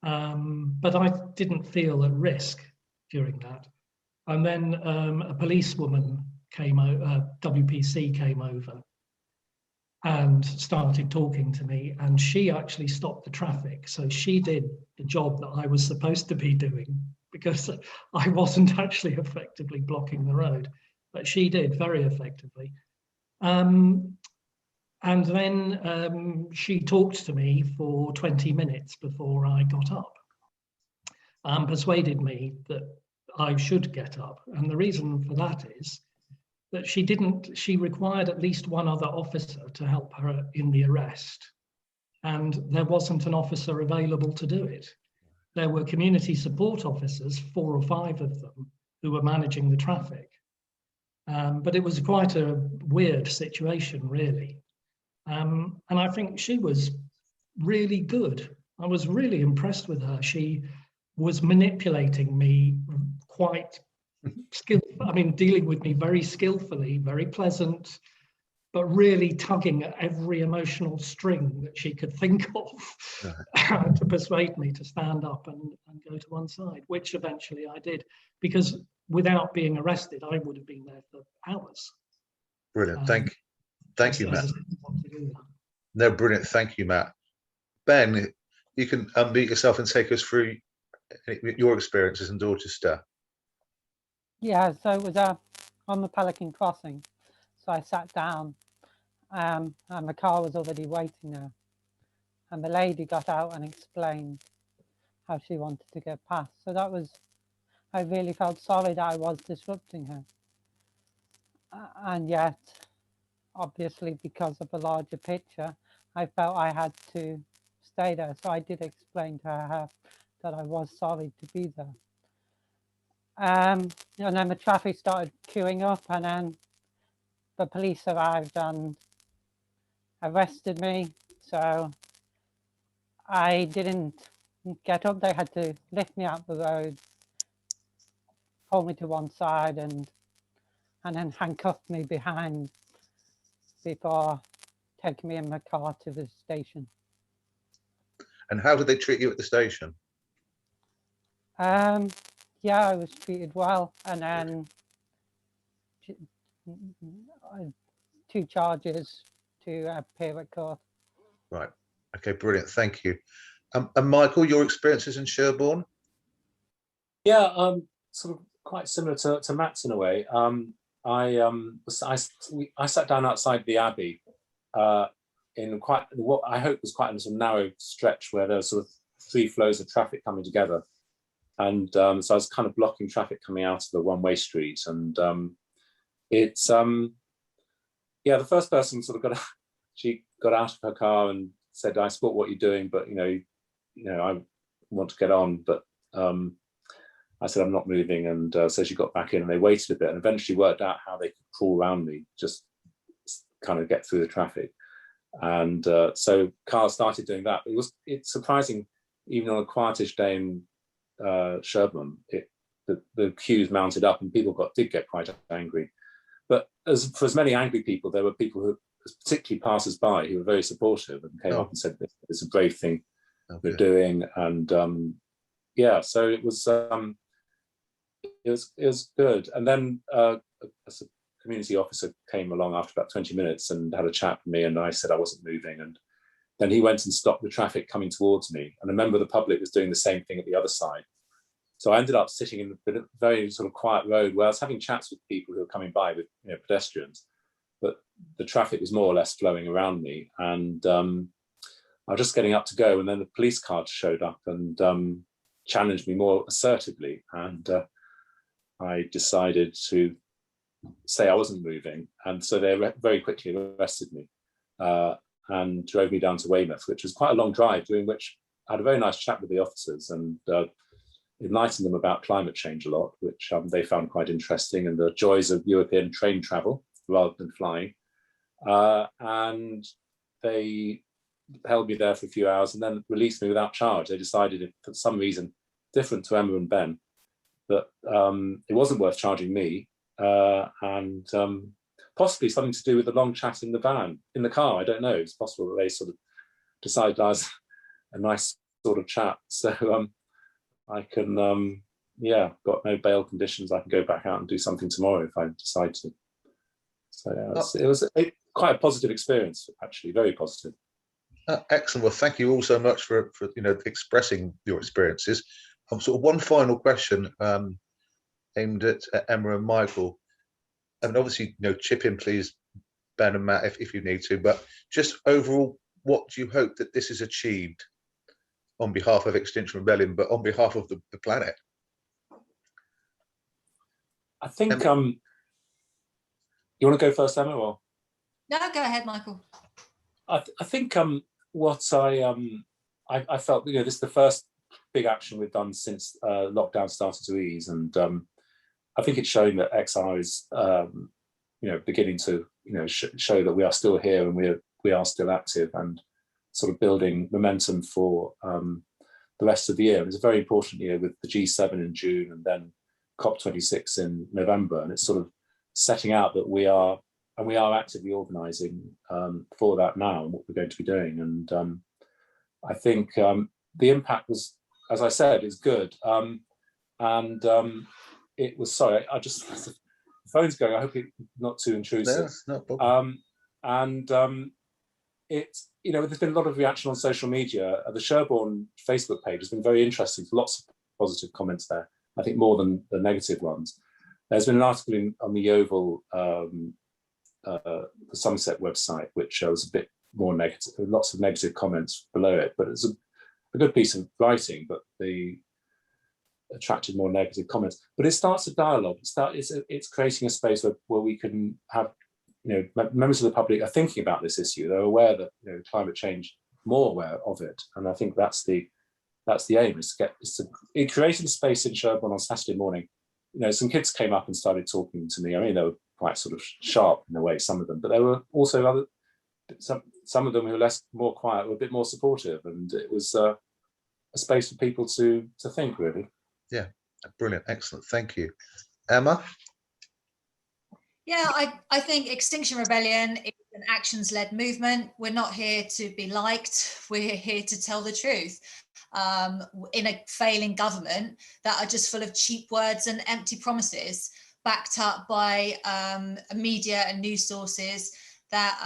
But I didn't feel at risk during that. And then a policewoman came over, WPC came over, and started talking to me, and she actually stopped the traffic. So she did the job that I was supposed to be doing, because I wasn't actually effectively blocking the road, but she did very effectively. And then she talked to me for 20 minutes before I got up, and persuaded me that I should get up. And the reason for that is that she required at least one other officer to help her in the arrest. And there wasn't an officer available to do it. There were community support officers, 4 or 5 of them, who were managing the traffic. But it was quite a weird situation, really. And I think she was really good. I was really impressed with her. She was manipulating me quite skillful. I mean, dealing with me very skillfully, very pleasant, but really tugging at every emotional string that she could think of to persuade me to stand up and go to one side, which eventually I did, because without being arrested, I would have been there for hours. Brilliant. Thank you, Matt. That. No, brilliant. Thank you, Matt. Ben, you can unmute yourself and take us through your experiences in Dorchester. Yeah, so it was on the Pelican Crossing. So I sat down and the car was already waiting there. And the lady got out and explained how she wanted to get past. So that was, I really felt sorry that I was disrupting her. And yet, obviously, because of the larger picture, I felt I had to stay there. So I did explain to her that I was sorry to be there. And then the traffic started queuing up, and then the police arrived and arrested me. So I didn't get up. They had to lift me out the road, hold me to one side, and then handcuff me behind before taking me in my car to the station. And how did they treat you at the station? Yeah, I was treated well, and then 2 charges to appear at court. Right. Okay, brilliant. Thank you. And Michael, your experiences in Sherborne? Yeah, sort of quite similar to Matt's in a way. I sat down outside the Abbey in quite what I hope was quite a sort of narrow stretch where there was sort of 3 flows of traffic coming together. And so I was kind of blocking traffic coming out of the one-way street. And it's, yeah, the first person sort of she got out of her car and said, I support what you're doing, but, you know, I want to get on. But I said, I'm not moving. And so she got back in and they waited a bit and eventually worked out how they could crawl around me, just kind of get through the traffic. And so cars started doing that. It's surprising, even on a quietish day in Sherborne, the queues mounted up and people did get quite angry. But for as many angry people, there were people who, particularly passers-by, who were very supportive and came up and said, "It's a brave thing you're doing." And yeah, so it was good. And then a community officer came along after about 20 minutes and had a chat with me, and I said I wasn't moving, and then he went and stopped the traffic coming towards me. And a member of the public was doing the same thing at the other side. So I ended up sitting in a very sort of quiet road where I was having chats with people who were coming by with pedestrians, but the traffic was more or less flowing around me. And I was just getting up to go, and then the police car showed up and challenged me more assertively. And I decided to say I wasn't moving. And so they very quickly arrested me and drove me down to Weymouth, which was quite a long drive, during which I had a very nice chat with the officers and enlightened them about climate change a lot, which they found quite interesting, and the joys of European train travel rather than flying. And they held me there for a few hours and then released me without charge. They decided, if for some reason different to Emma and Ben, that it wasn't worth charging me, and possibly something to do with the long chat in the car. I don't know. It's possible that they sort of decided I was a nice sort of chap. So I can, got no bail conditions. I can go back out and do something tomorrow if I decide to. So yeah, it was quite a positive experience, actually, very positive. Excellent. Well, thank you all so much for expressing your experiences. Sort of one final question aimed at Emma and Michael. And obviously, chip in, please, Ben and Matt, if you need to. But just overall, what do you hope that this is achieved on behalf of Extinction Rebellion, but on behalf of the planet? I think you want to go first, Emma, or No, go ahead, Michael. I think what I felt, this is the first big action we've done since lockdown started to ease, and I think it's showing that XR is beginning to show that we are still here and we are still active and sort of building momentum for the rest of the year. It was a very important year with the G7 in June and then COP26 in November, and it's sort of setting out that we are actively organising for that now and what we're going to be doing. And I think the impact was, as I said, is good. It was, sorry, I just, the phone's going, I hope it's not too intrusive. No, it's not a problem. There's been a lot of reaction on social media. The Sherborne Facebook page has been very interesting, lots of positive comments there, I think more than the negative ones. There's been an article on the Yeovil, the Somerset website, which was a bit more negative, lots of negative comments below it, but it's a good piece of writing, but they attracted more negative comments. But it starts a dialogue. It's creating a space where we can have, members of the public are thinking about this issue. They're aware that climate change, more aware of it, and I think that's the aim. It created a space in Sherborne on Saturday morning. Some kids came up and started talking to me. I mean, they were quite sort of sharp in a way, some of them, but there were also some of them who were more quiet, were a bit more supportive, and it was a space for people to think, really. Yeah, brilliant, excellent, thank you. Emma? Yeah, I think Extinction Rebellion is an actions-led movement. We're not here to be liked. We're here to tell the truth. In a failing government that are just full of cheap words and empty promises, backed up by media and news sources that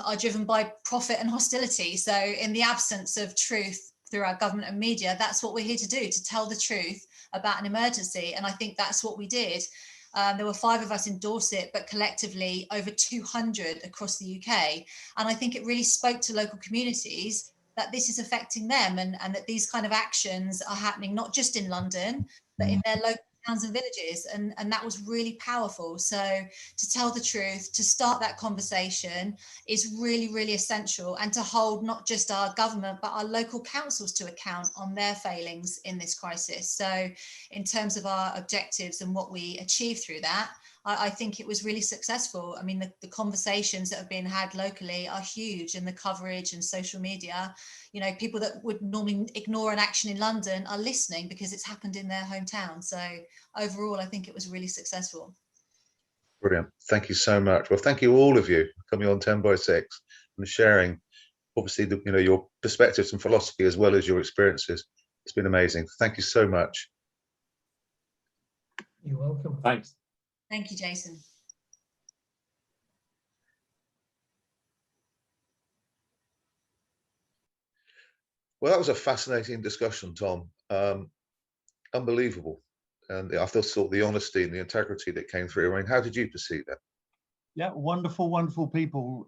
are driven by profit and hostility. So in the absence of truth through our government and media, that's what we're here to do, to tell the truth about an emergency. And I think that's what we did. There were 5 of us in Dorset, but collectively over 200 across the UK. And I think it really spoke to local communities that this is affecting them, and that these kind of actions are happening not just in London, but in their local towns and villages. And that was really powerful. So to tell the truth, to start that conversation is really, really essential, and to hold not just our government, but our local councils to account on their failings in this crisis. So in terms of our objectives and what we achieved through that, I think it was really successful. I mean, the conversations that have been had locally are huge, and the coverage and social media, people that would normally ignore an action in London are listening because it's happened in their hometown. So overall, I think it was really successful. Brilliant, thank you so much. Well, thank you all of you for coming on 10 by 6 and sharing, obviously, your perspectives and philosophy as well as your experiences. It's been amazing. Thank you so much. You're welcome. Thanks. Thank you, Jason. Well, that was a fascinating discussion, Tom. Unbelievable. And I thought the honesty and the integrity that came through. I mean, how did you perceive that? Yeah, wonderful, wonderful people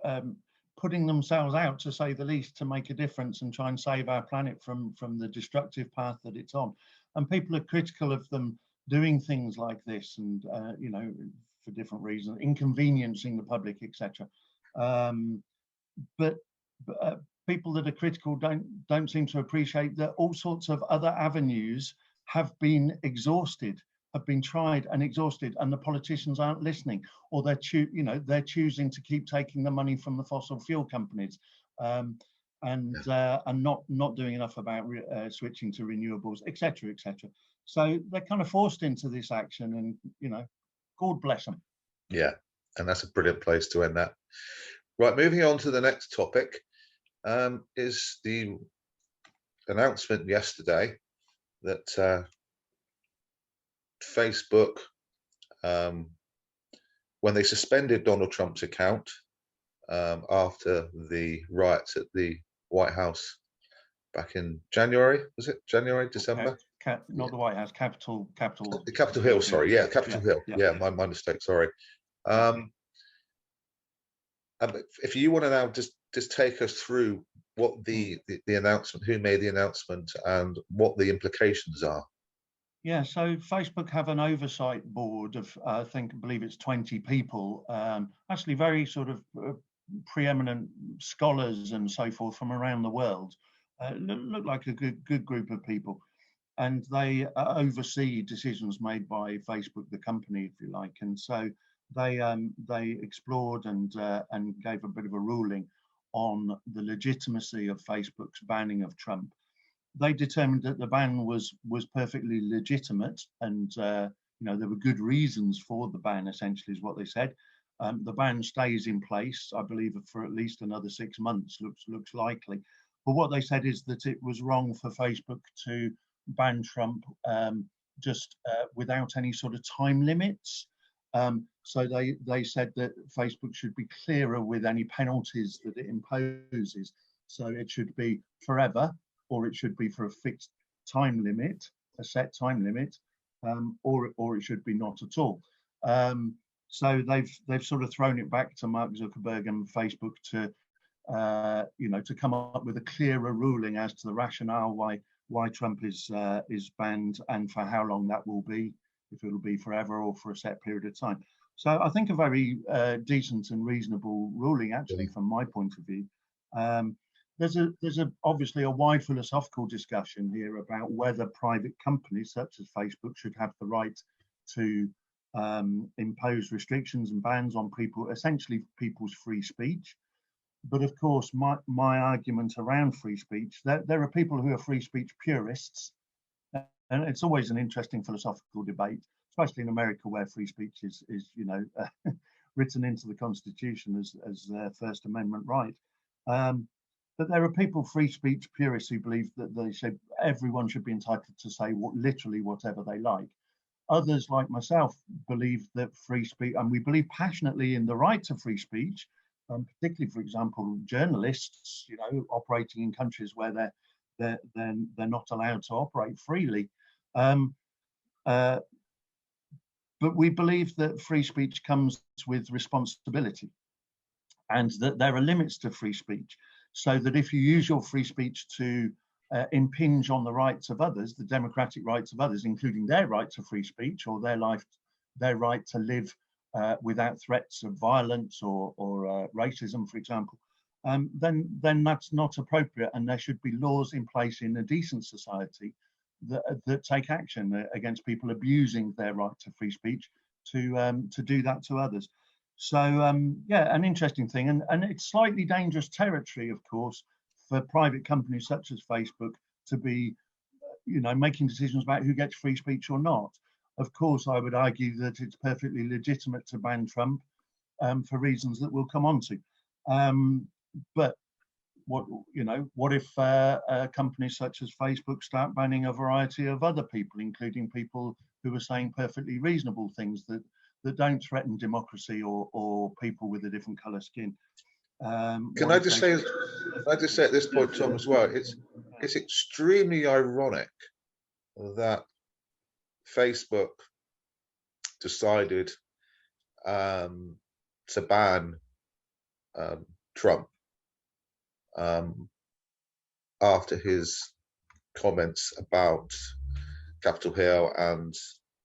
putting themselves out, to say the least, to make a difference and try and save our planet from the destructive path that it's on. And people are critical of them doing things like this, and for different reasons, inconveniencing the public, etc. But people that are critical don't seem to appreciate that all sorts of other avenues have been exhausted, have been tried and exhausted, and the politicians aren't listening, or they're choosing to keep taking the money from the fossil fuel companies, and not doing enough about switching to renewables, etc., etc. So they're kind of forced into this action, and God bless them. Yeah, and that's a brilliant place to end that. Right, moving on to the next topic, is the announcement yesterday that Facebook when they suspended Donald Trump's account after the riots at the White House back in January, was it January, December? Not the White House, Capitol Hill, sorry, yeah, Capitol Hill. yeah. Yeah, my mistake, sorry. If you want to now just take us through what the announcement, who made the announcement, and what the implications are. Yeah, so Facebook have an oversight board of, I believe it's 20 people, actually very sort of preeminent scholars and so forth from around the world. Look like a good group of people, and they oversee decisions made by Facebook, the company, if you like. And so they explored and gave a bit of a ruling on the legitimacy of Facebook's banning of Trump. They determined that the ban was perfectly legitimate, and there were good reasons for the ban. Essentially, is what they said. The ban stays in place, I believe, for at least another 6 months. Looks likely. But what they said is that it was wrong for Facebook to ban Trump just without any sort of time limits. So they said that Facebook should be clearer with any penalties that it imposes. So it should be forever, or it should be for a fixed time limit, a set time limit, or it should be not at all. So they've sort of thrown it back to Mark Zuckerberg and Facebook to to come up with a clearer ruling as to the rationale why Trump is banned and for how long that will be, if it'll be forever or for a set period of time. So I think a very decent and reasonable ruling, actually, from my point of view. There's obviously a wide philosophical discussion here about whether private companies such as Facebook should have the right to impose restrictions and bans on people, essentially people's free speech. But of course, my argument around free speech, there are people who are free speech purists, and it's always an interesting philosophical debate, especially in America, where free speech is written into the Constitution as their First Amendment right. But there are people, free speech purists, who believe that they say everyone should be entitled to say literally whatever they like. Others, like myself, believe that free speech, and we believe passionately in the right to free speech, particularly, for example, journalists, operating in countries where they're not allowed to operate freely. But we believe that free speech comes with responsibility, and that there are limits to free speech. So that if you use your free speech to impinge on the rights of others, the democratic rights of others, including their right to free speech or their right to live without threats of violence or racism, for example, then that's not appropriate, and there should be laws in place in a decent society that take action against people abusing their right to free speech to do that to others. So yeah, an interesting thing, and it's slightly dangerous territory, of course, for private companies such as Facebook to be, making decisions about who gets free speech or not. Of course, I would argue that it's perfectly legitimate to ban Trump for reasons that we'll come on to. But what if companies such as Facebook start banning a variety of other people, including people who are saying perfectly reasonable things that don't threaten democracy or people with a different color skin? Can I just say at this point, Tom, as well, it's extremely ironic that Facebook decided to ban Trump after his comments about Capitol Hill and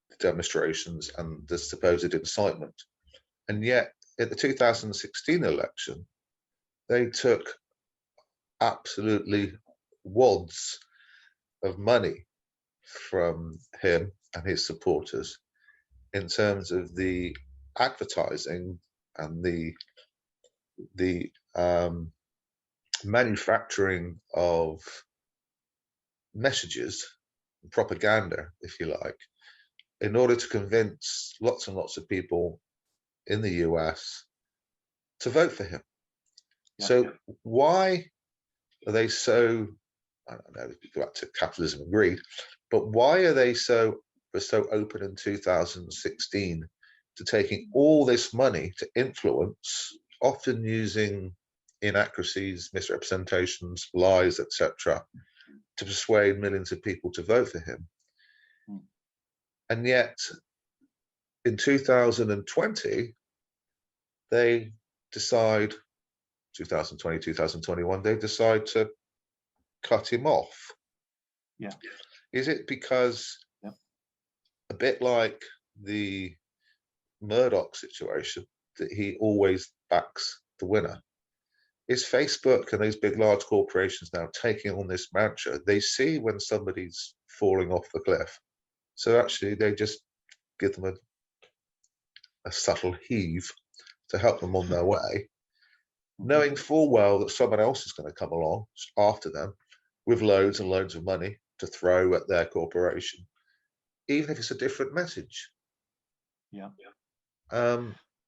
the demonstrations and the supposed incitement. And yet, at the 2016 election, they took absolutely wads of money from him and his supporters in terms of the advertising and the manufacturing of messages, propaganda, if you like, in order to convince lots and lots of people in the US to vote for him. Yeah. So why are they so, I don't know, if you go back to capitalism and greed, but why are they so open in 2016 to taking all this money to influence, often using inaccuracies, misrepresentations, lies, etc., to persuade millions of people to vote for him. And yet, in 2020, they decide, 2020, 2021, they decide to cut him off. Yeah. Is it because, a bit like the Murdoch situation, that he always backs the winner? Is Facebook and these big, large corporations now taking on this mantra? They see when somebody's falling off the cliff, so actually they just give them a subtle heave to help them on their way, knowing full well that someone else is going to come along after them with loads and loads of money to throw at their corporation, even if it's a different message. Yeah.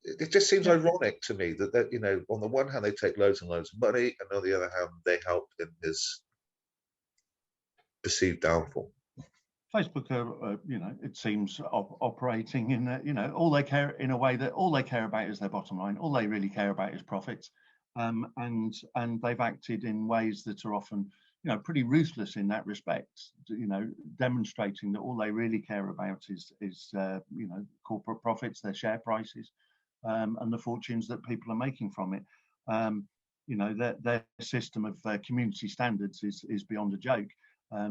It just seems ironic to me that, you know, on the one hand they take loads and loads of money, and on the other hand they help in his perceived downfall. Facebook are, you know, it seems operating in a, you know, all they care in a way that all they care about is their bottom line. All they really care about is profits, and they've acted in ways that are often, you know, pretty ruthless in that respect. You know, demonstrating that all they really care about is you know, corporate profits, their share prices, and the fortunes that people are making from it. You know, their system of community standards is beyond a joke.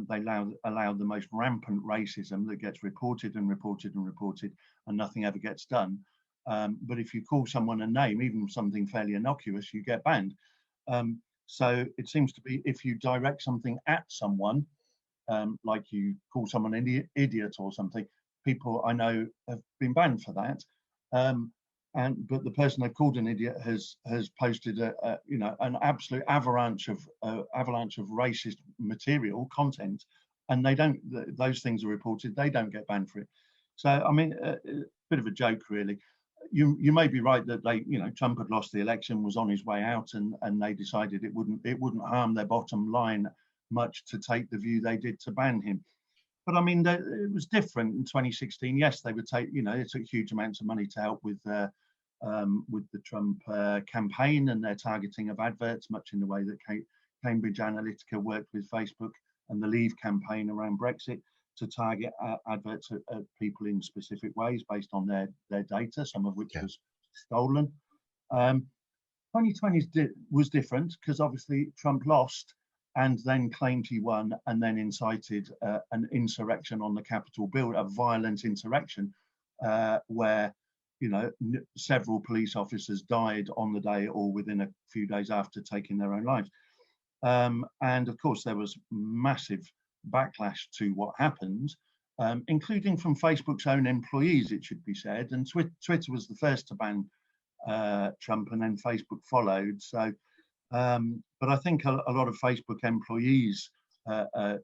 They allow the most rampant racism that gets reported and reported and reported, and nothing ever gets done. But if you call someone a name, even something fairly innocuous, you get banned. So it seems to be, if you direct something at someone, like you call someone an idiot or something, people I know have been banned for that. But the person they've called an idiot has posted you know, an absolute avalanche of racist material content, and they don't. Those things are reported. They don't get banned for it. So I mean, a bit of a joke, really. You may be right that they, you know, Trump had lost the election, was on his way out, and they decided it wouldn't harm their bottom line much to take the view they did to ban him. But I mean, it was different in 2016. Yes, they would take, you know, it took huge amounts of money to help with the Trump campaign and their targeting of adverts, much in the way that Cambridge Analytica worked with Facebook and the Leave campaign around Brexit to target adverts at people in specific ways based on their data, some of which was stolen. 2020 was different because obviously Trump lost and then claimed he won, and then incited an insurrection on the Capitol building, a violent insurrection where, you know, several police officers died on the day or within a few days after taking their own lives. And of course, there was massive backlash to what happened, including from Facebook's own employees, it should be said. And Twitter was the first to ban Trump, and then Facebook followed. So, but I think a lot of Facebook employees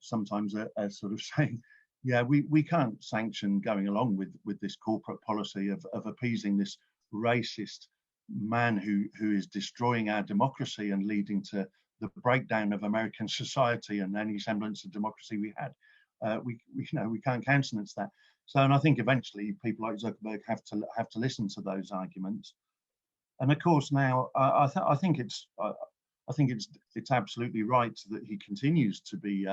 sometimes are sort of saying, yeah, we can't sanction going along with this corporate policy of appeasing this racist man who is destroying our democracy and leading to the breakdown of American society and any semblance of democracy we had. We can't countenance that. So, and I think eventually people like Zuckerberg have to listen to those arguments. And of course, now I think it's absolutely right that he continues to be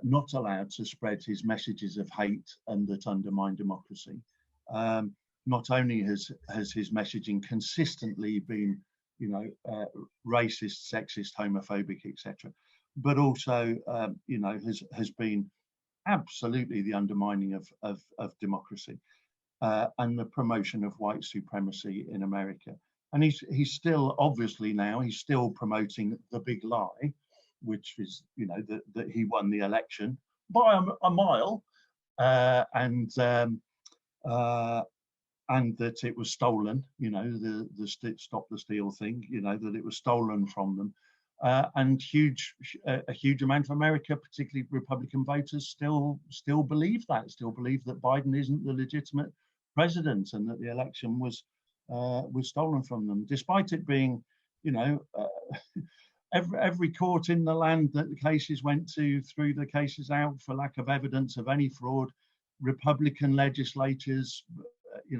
not allowed to spread his messages of hate and that undermine democracy. Not only has his messaging consistently been, you know, racist, sexist, homophobic, etc., but also, you know, has been absolutely the undermining of democracy and the promotion of white supremacy in America. And he's still, obviously now, he's still promoting the big lie, which is, you know, that he won the election by a mile, and that it was stolen, you know, the Stop the Steal thing, you know, that it was stolen from them. And a huge amount of America, particularly Republican voters, still believe that Biden isn't the legitimate president and that the election was stolen from them, despite it being, you know, every court in the land that the cases went to threw the cases out for lack of evidence of any fraud. Republican legislatures,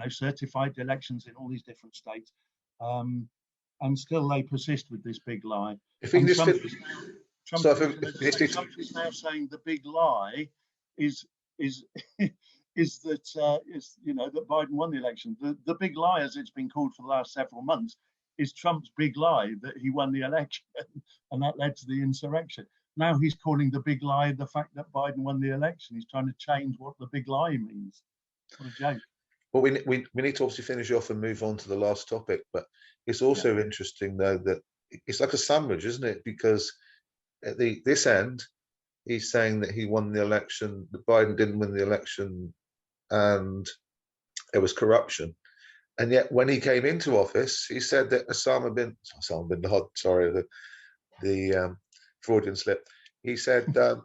certified elections in all these different states, and still they persist with this big lie. If he And just Trump fit, is so if Trump is now saying the big lie is is that that Biden won the election. The big lie, as it's been called for the last several months, is Trump's big lie that he won the election, and that led to the insurrection. Now he's calling the big lie the fact that Biden won the election. He's trying to change what the big lie means. What a joke. well, we need to obviously finish off and move on to the last topic, but it's also interesting though that it's like a sandwich, isn't it? Because at this end, he's saying that he won the election, that Biden didn't win the election, and there was corruption. And yet, when he came into office, he said that Osama bin Laden, sorry, the Freudian slip. He said, so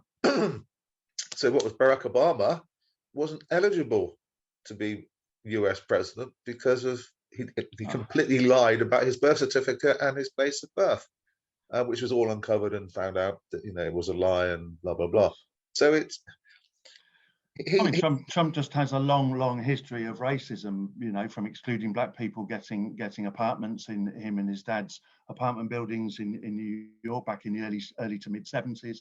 what was Barack Obama wasn't eligible to be US president because of he completely lied about his birth certificate and his place of birth, which was all uncovered and found out that it was a lie and blah blah blah. So it's. Trump just has a long history of racism, from excluding black people getting apartments in him and his dad's apartment buildings in New York back in the early to mid 70s,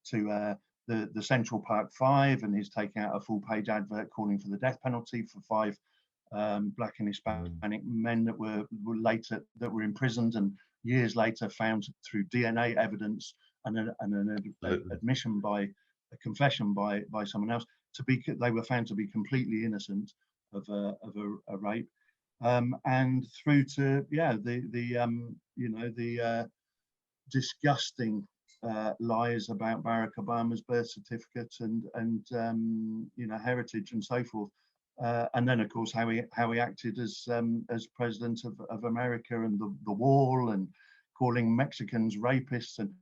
to the Central Park 5, and he's taking out a full-page advert calling for the death penalty for 5 black and Hispanic men that were imprisoned and years later found through DNA evidence and an admission by a confession by someone else they were found to be completely innocent of a rape, and through to the disgusting lies about Barack Obama's birth certificate and heritage and so forth, and then of course how he acted as president of America and the wall and calling Mexicans rapists. And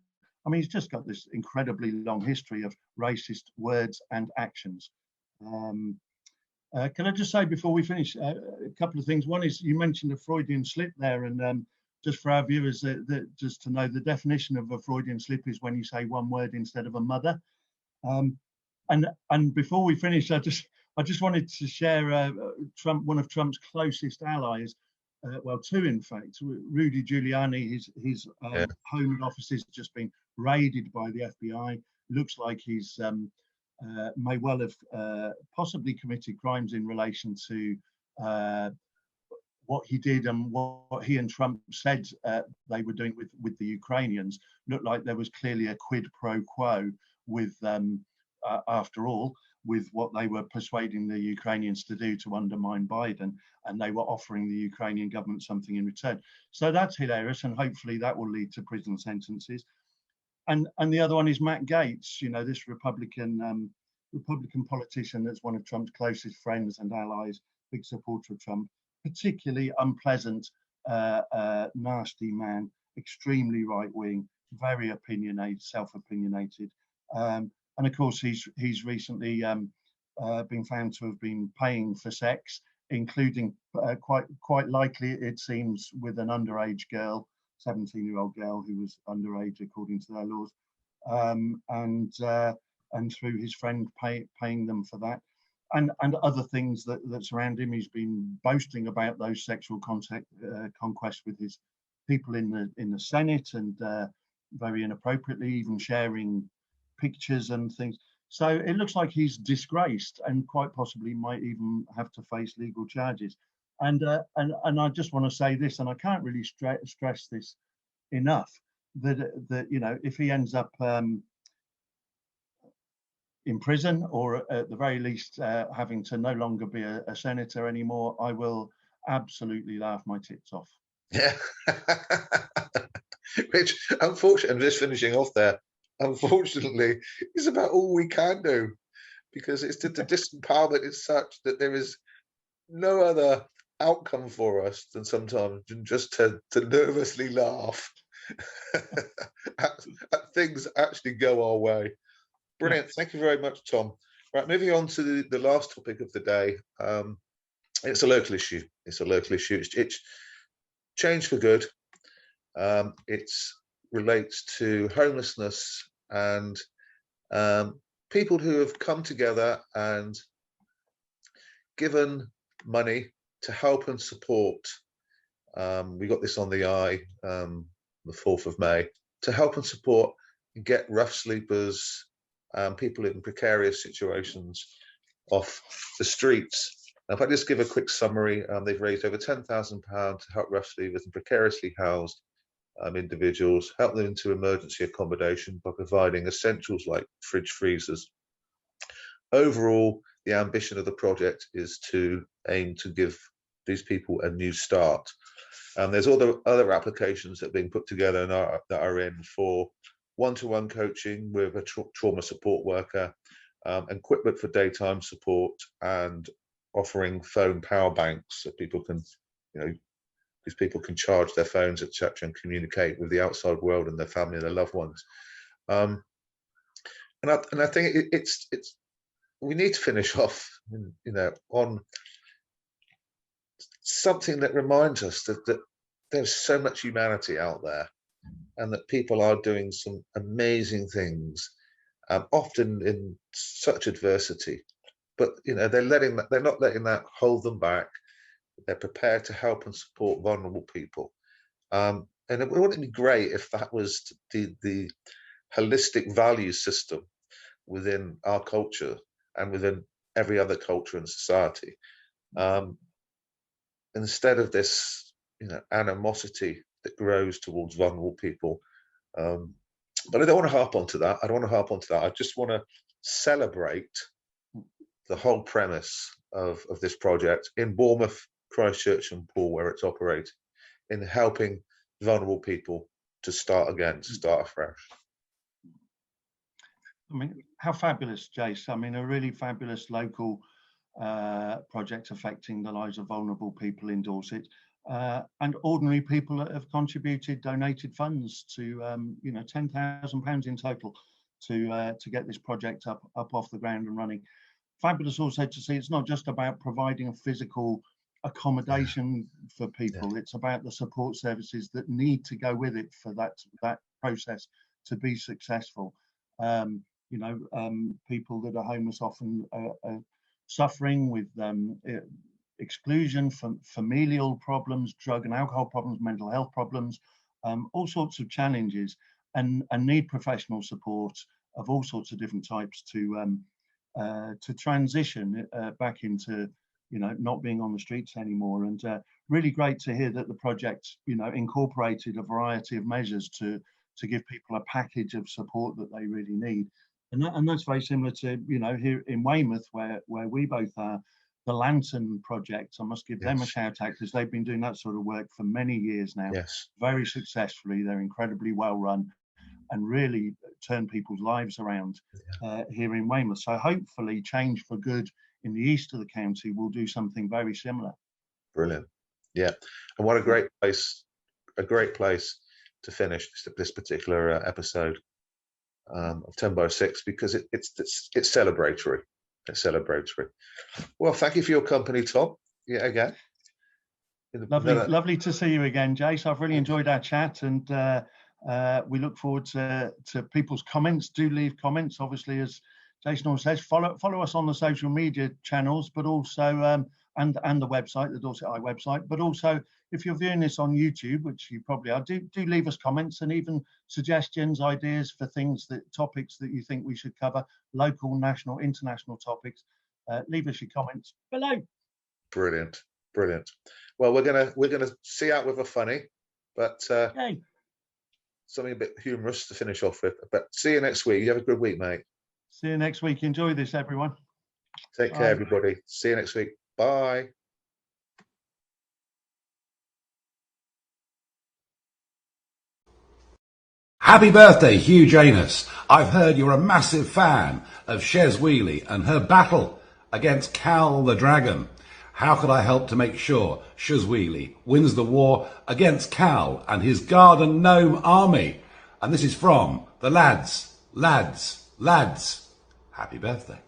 I mean, he's just got this incredibly long history of racist words and actions. Can I just say before we finish a couple of things? One is you mentioned a Freudian slip there, and just for our viewers, just to know the definition of a Freudian slip is when you say one word instead of a mother. And before we finish, I just wanted to share one of Trump's closest allies. Well, 2 in fact. Rudy Giuliani, his home and office has just been raided by the FBI. Looks like he's may well have possibly committed crimes in relation to what he did and what he and Trump said they were doing with the Ukrainians. Looked like there was clearly a quid pro quo with after all, with what they were persuading the Ukrainians to do to undermine Biden, and they were offering the Ukrainian government something in return. So that's hilarious, and hopefully that will lead to prison sentences. And the other one is Matt Gaetz, this Republican politician that's one of Trump's closest friends and allies, big supporter of Trump, particularly unpleasant, nasty man, extremely right-wing, very opinionated, self-opinionated. And of course, he's recently been found to have been paying for sex, including quite likely, it seems, with an underage girl, 17-year-old girl who was underage according to their laws, and through his friend paying them for that, and other things that surround him. He's been boasting about those sexual conquests with his people in the Senate, and very inappropriately even sharing pictures and things. So it looks like he's disgraced and quite possibly might even have to face legal charges. And I just want to say this, and I can't really stress this enough, that if he ends up in prison, or at the very least having to no longer be a senator anymore, I will absolutely laugh my tits off. Yeah. Which, unfortunately, I'm just finishing off there. Unfortunately, is about all we can do, because it's the disempowerment is such that there is no other outcome for us than sometimes just to nervously laugh at things that actually go our way. Brilliant. Thank you very much, Tom. Right, moving on to the last topic of the day. It's a local issue. It's change for good. It relates to homelessness and people who have come together and given money to help and support. We got this on the eye the 4th of May, to help and support and get rough sleepers, people in precarious situations off the streets. Now, if I just give a quick summary, they've raised over £10,000 to help rough sleepers and precariously housed individuals, help them into emergency accommodation by providing essentials like fridge freezers. Overall, the ambition of the project is to aim to give these people a new start. There's other applications that are being put together and that are in for one-to-one coaching with a trauma support worker, equipment for daytime support, and offering phone power banks so people can, these people can charge their phones, etc., and communicate with the outside world and their family and their loved ones. And I think it's we need to finish off, on something that reminds us that there's so much humanity out there, and that people are doing some amazing things, often in such adversity. But they're not letting that hold them back. They're prepared to help and support vulnerable people. And wouldn't it be great if that was the holistic value system within our culture and within every other culture and society, instead of this animosity that grows towards vulnerable people. But I don't want to harp onto that. I just want to celebrate the whole premise of this project in Bournemouth, Christchurch and Poole, where it's operating, in helping vulnerable people to start again, to start afresh. I mean, how fabulous, Jace. I mean, a really fabulous local project affecting the lives of vulnerable people in Dorset, and ordinary people that have contributed, donated funds to, £10,000 in total to get this project up off the ground and running. Fabulous also to see it's not just about providing a physical accommodation for people, it's about the support services that need to go with it for that process to be successful. People that are homeless often are suffering with exclusion, familial problems, drug and alcohol problems, mental health problems, all sorts of challenges, and need professional support of all sorts of different types to transition back into not being on the streets anymore. And really great to hear that the project incorporated a variety of measures to give people a package of support that they really need. And that's very similar to here in Weymouth, where we both are. The Lantern Project, I must give them a shout out, because they've been doing that sort of work for many years now, very successfully. They're incredibly well run and really turn people's lives around here in Weymouth. So hopefully Change for Good in the east of the county will do something very similar. Brilliant. Yeah. And what a great place to finish this particular episode of 10 by 6, because it's celebratory. It's celebratory. Well, thank you for your company, Tom. Yeah, again. Lovely to see you again, Jace. I've really enjoyed our chat, and we look forward to people's comments. Do leave comments, obviously, as Jason always says. Follow us on the social media channels, but also and the website, the Dorset Eye website. But also, if you're viewing this on YouTube, which you probably are, do leave us comments and even suggestions, ideas for topics that you think we should cover, local, national, international topics. Leave us your comments below. Brilliant. Well, we're gonna see out with a funny, but something a bit humorous to finish off with. But see you next week. You have a good week, mate. See you next week. Enjoy this, everyone. Take care, everybody. See you next week. Bye. Happy birthday, Hugh Janus. I've heard you're a massive fan of Shez Wheely and her battle against Cal the Dragon. How could I help to make sure Shez Wheely wins the war against Cal and his Garden Gnome army? And this is from the lads. Happy birthday.